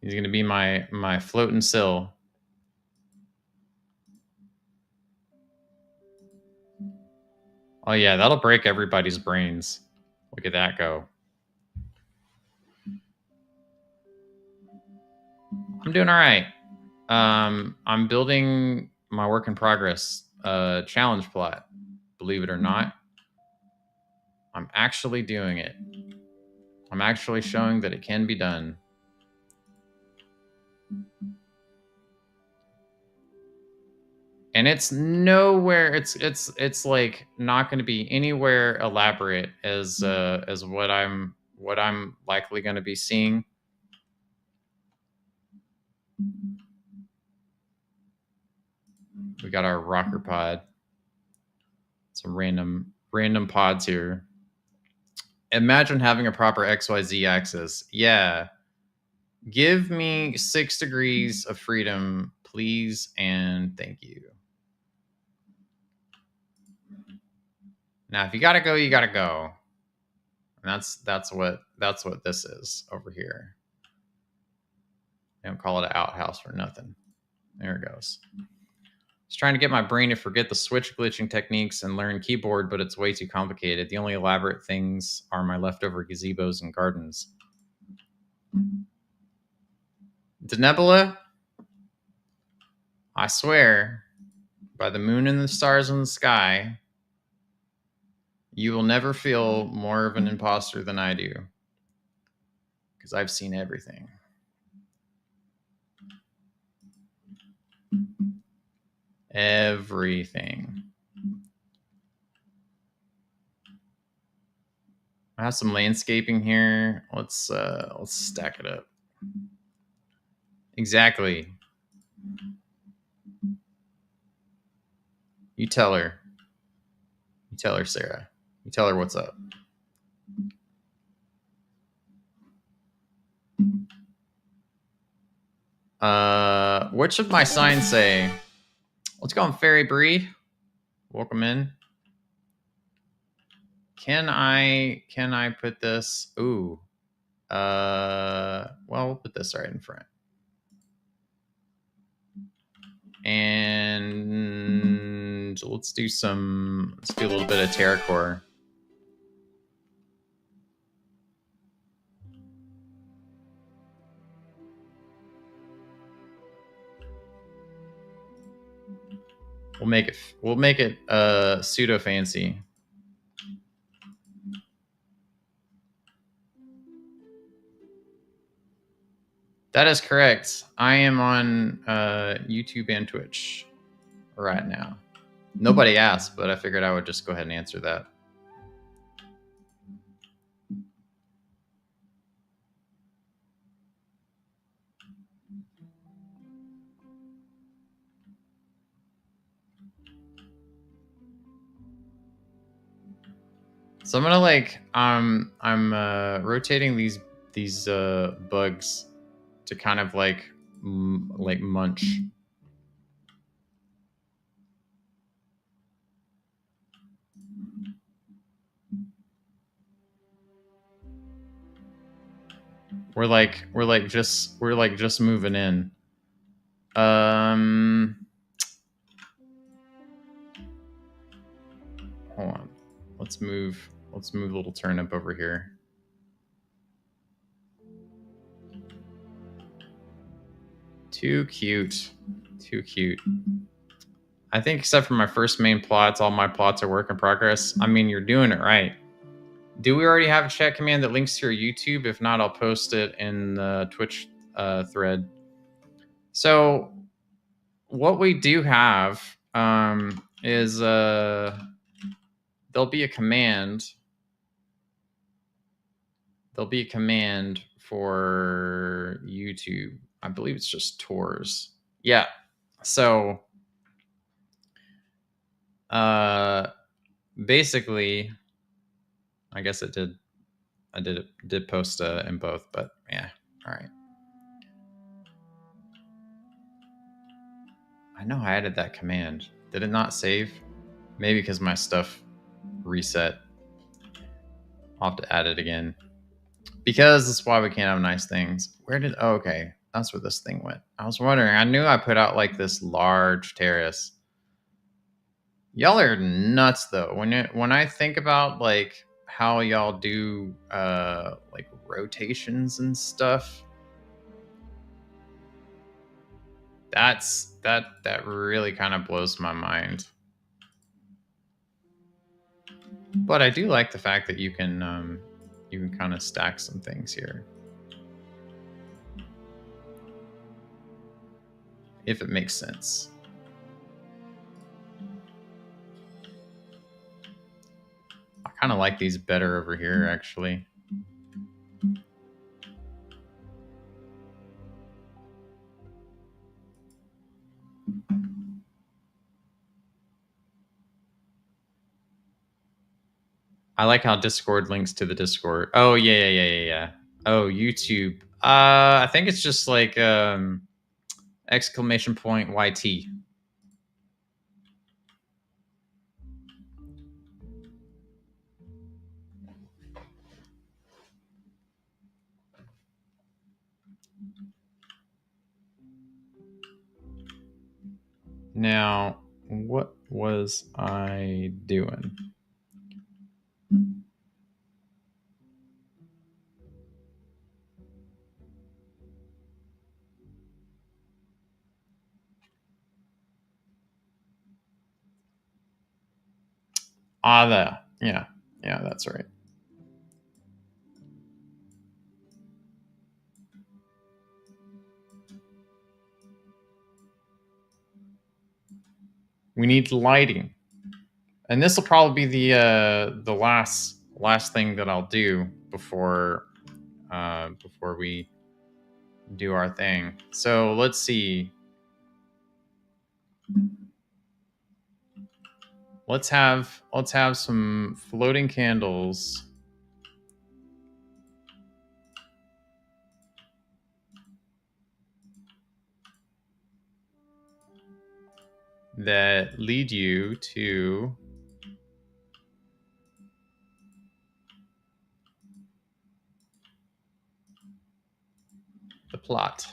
He's gonna be my floating Syl. Oh yeah, that'll break everybody's brains. Look at that go. I'm doing all right. I'm building my work in progress challenge plot. Believe it or not, I'm actually doing it. I'm actually showing that it can be done. And it's nowhere. It's like not going to be anywhere elaborate as what I'm likely going to be seeing. We got our rocker pod. Some random pods here. Imagine having a proper XYZ axis. Yeah. Give me 6 degrees of freedom, please, and thank you. Now, if you gotta go, you gotta go. And that's what this is over here. They don't call it an outhouse for nothing. There it goes. I was trying to get my brain to forget the switch glitching techniques and learn keyboard, but it's way too complicated. The only elaborate things are my leftover gazebos and gardens. Denebula, I swear, by the moon and the stars in the sky, you will never feel more of an imposter than I do. Because I've seen everything. Everything. I have some landscaping here. Let's stack it up. Exactly. You tell her. You tell her, Sarah. You tell her what's up. What should my sign say? Let's go on Fairy Bree. Welcome in. Can I put this? Ooh. Well, we'll put this right in front. And let's do a little bit of terracore. We'll make it pseudo fancy. That is correct. I am on YouTube and Twitch right now. Nobody asked, but I figured I would just go ahead and answer that. So I'm gonna I'm rotating these bugs to kind of like munch. We're just moving in. Hold on. Let's move a little turnip over here. Too cute. Too cute. I think except for my first main plots, all my plots are work in progress. I mean, you're doing it right. Do we already have a chat command that links to your YouTube? If not, I'll post it in the Twitch thread. So what we do have is there'll be a command. There'll be a command for YouTube. I believe it's just tours. Yeah. So basically, I guess I did post in both, but yeah. All right. I know I added that command. Did it not save? Maybe because my stuff reset. I'll have to add it again. Because that's why we can't have nice things. Oh, okay. That's where this thing went. I was wondering. I knew I put out like this large terrace. Y'all are nuts though. When I think about like how y'all do like rotations and stuff, that really kind of blows my mind. But I do like the fact that you can kind of stack some things here, if it makes sense. I kind of like these better over here, actually. I like how Discord links to the Discord. Oh, yeah. Oh, YouTube. I think it's just like exclamation point YT. Now, what was I doing? Yeah, that's right. We need lighting, and this will probably be the last thing that I'll do before we do our thing. So let's see. Let's have some floating candles. That lead you to the plot.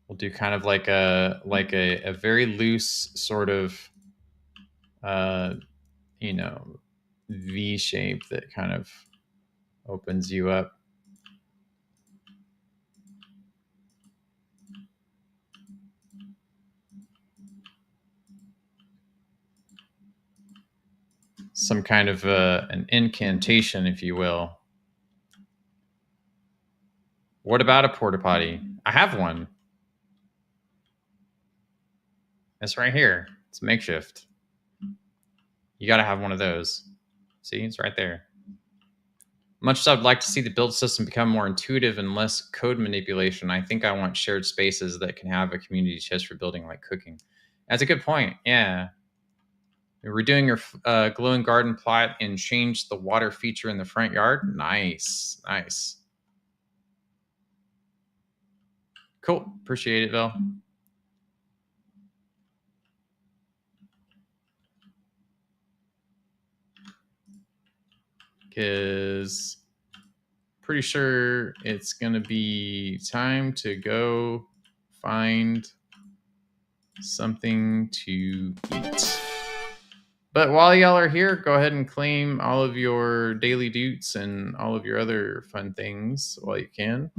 We'll do kind of like a very loose sort of V shape that kind of opens you up. Some kind of an incantation, if you will. What about a porta potty? I have one. It's right here. It's makeshift. You got to have one of those. See, it's right there. Much as I'd like to see the build system become more intuitive and less code manipulation, I think I want shared spaces that can have a community chest for building, like cooking. That's a good point. Yeah. We're doing your glowing garden plot and change the water feature in the front yard. Nice. Nice. Cool. Appreciate it, Bill. Because pretty sure it's going to be time to go find something to eat. But while y'all are here, go ahead and claim all of your daily doots and all of your other fun things while you can.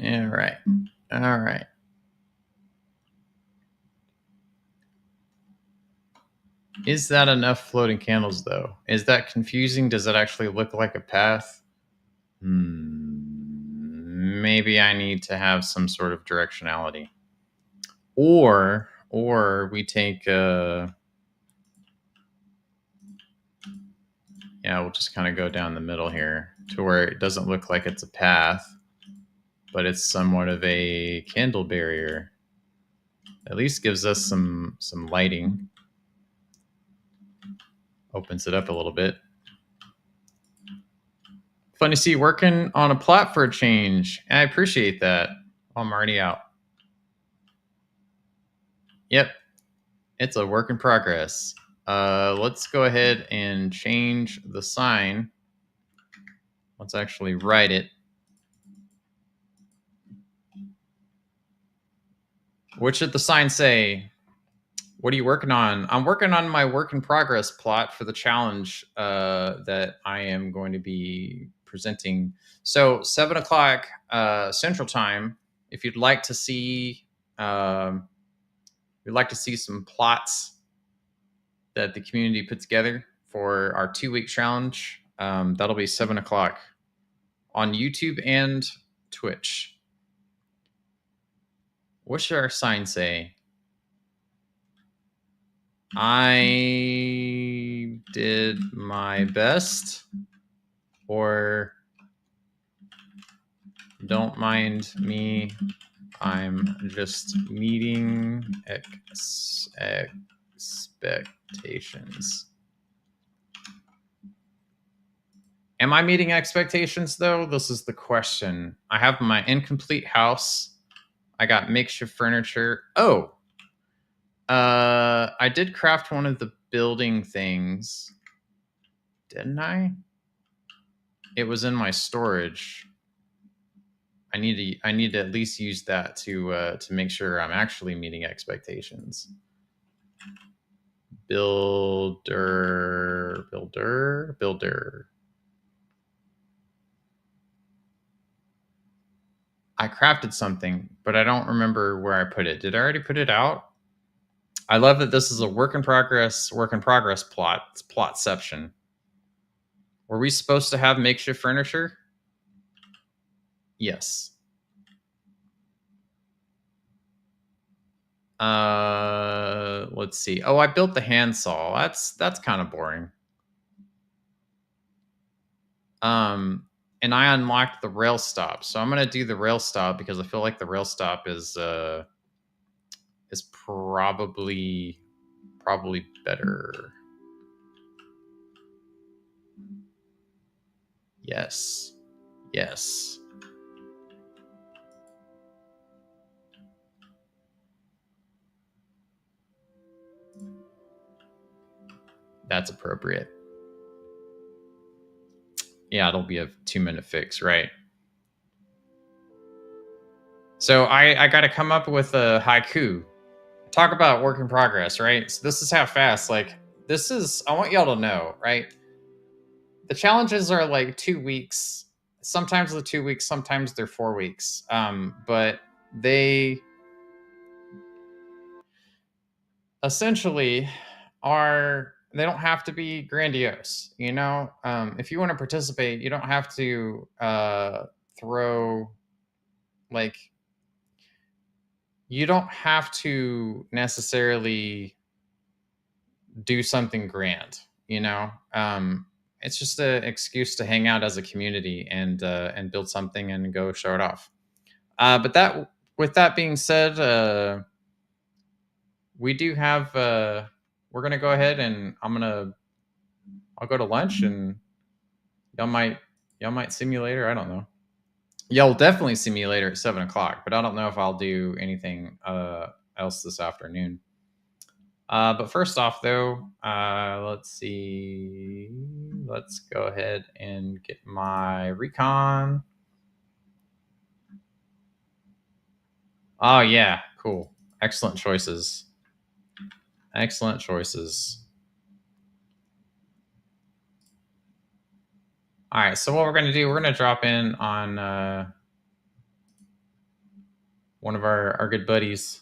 All right. All right. Is that enough floating candles, though? Is that confusing? Does it actually look like a path? Maybe I need to have some sort of directionality. Or we take we'll just kind of go down the middle here to where it doesn't look like it's a path, but it's somewhat of a candle barrier. At least gives us some lighting. Opens it up a little bit. Fun to see you working on a plot for a change. I appreciate that. I'm already out. Yep. It's a work in progress. Let's go ahead and change the sign. Let's actually write it. What should the sign say? What are you working on? I'm working on my work in progress plot for the challenge that I am going to be presenting. So 7 o'clock Central Time. If you'd like to see, some plots that the community put together for our 2-week challenge, that'll be 7 o'clock on YouTube and Twitch. What should our sign say? I did my best, or don't mind me, I'm just meeting expectations. Am I meeting expectations, though? This is the question. I have my incomplete house. I got makeshift furniture. Oh, I did craft one of the building things. Didn't I? It was in my storage. I need to at least use that to make sure I'm actually meeting expectations. Builder. I crafted something, but I don't remember where I put it. Did I already put it out? I love that this is a work in progress plot. It's plotception. Were we supposed to have makeshift furniture? Yes. Let's see. Oh, I built the handsaw. That's kind of boring. And I unlocked the rail stop. So I'm gonna do the rail stop because I feel like the rail stop is probably better. Yes. Yes. That's appropriate. Yeah, it'll be a 2-minute fix, right? So I got to come up with a haiku. Talk about work in progress, right? So this is how fast, like, this is, I want y'all to know, right? The challenges are like 2 weeks. Sometimes they're 2 weeks, sometimes they're 4 weeks. But they essentially they don't have to be grandiose, you know? If you want to participate, you don't have to throw, like, you don't have to necessarily do something grand, you know? It's just an excuse to hang out as a community and build something and go show it off. But with that being said, we do have we're gonna go ahead and I'll go to lunch and y'all might see me later. I don't know. Y'all definitely see me later at 7:00, but I don't know if I'll do anything else this afternoon. But first off, though, let's see. Let's go ahead and get my recon. Oh, yeah. Cool. Excellent choices. Excellent choices. All right. So what we're going to do, we're going to drop in on one of our good buddies,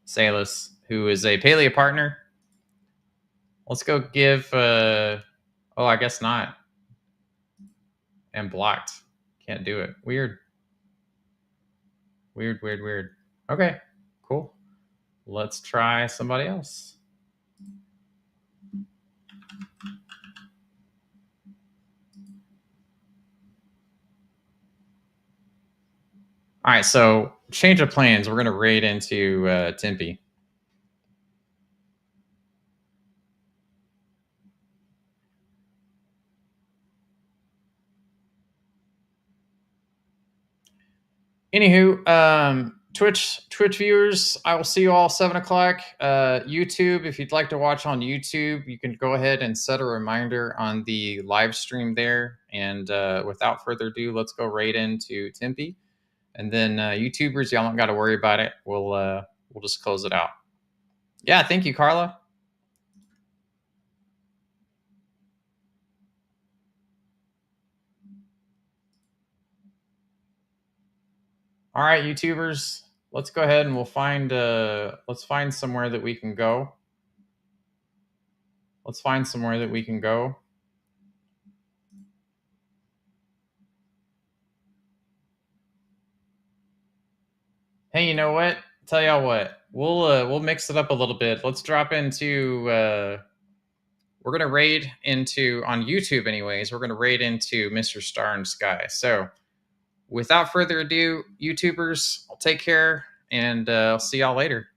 Salus, who is a Palia partner. Let's go give... oh, I guess not. And blocked. Can't do it. Weird. Weird. Okay. Cool. Let's try somebody else. All right, so change of plans. We're going to raid into Tempe. Anywho, Twitch viewers, I will see you all 7:00. YouTube, if you'd like to watch on YouTube, you can go ahead and set a reminder on the live stream there. And without further ado, let's go raid into Tempe. And then YouTubers, y'all don't got to worry about it. We'll just close it out. Yeah, thank you, Carla. All right, YouTubers, let's go ahead and we'll find let's find somewhere that we can go. Let's find somewhere that we can go. Hey, you know what? Tell y'all what. We'll mix it up a little bit. Let's drop into we're gonna raid into on YouTube anyways. We're gonna raid into Mr. Star and Sky. So without further ado, YouTubers, I'll take care and I'll see y'all later.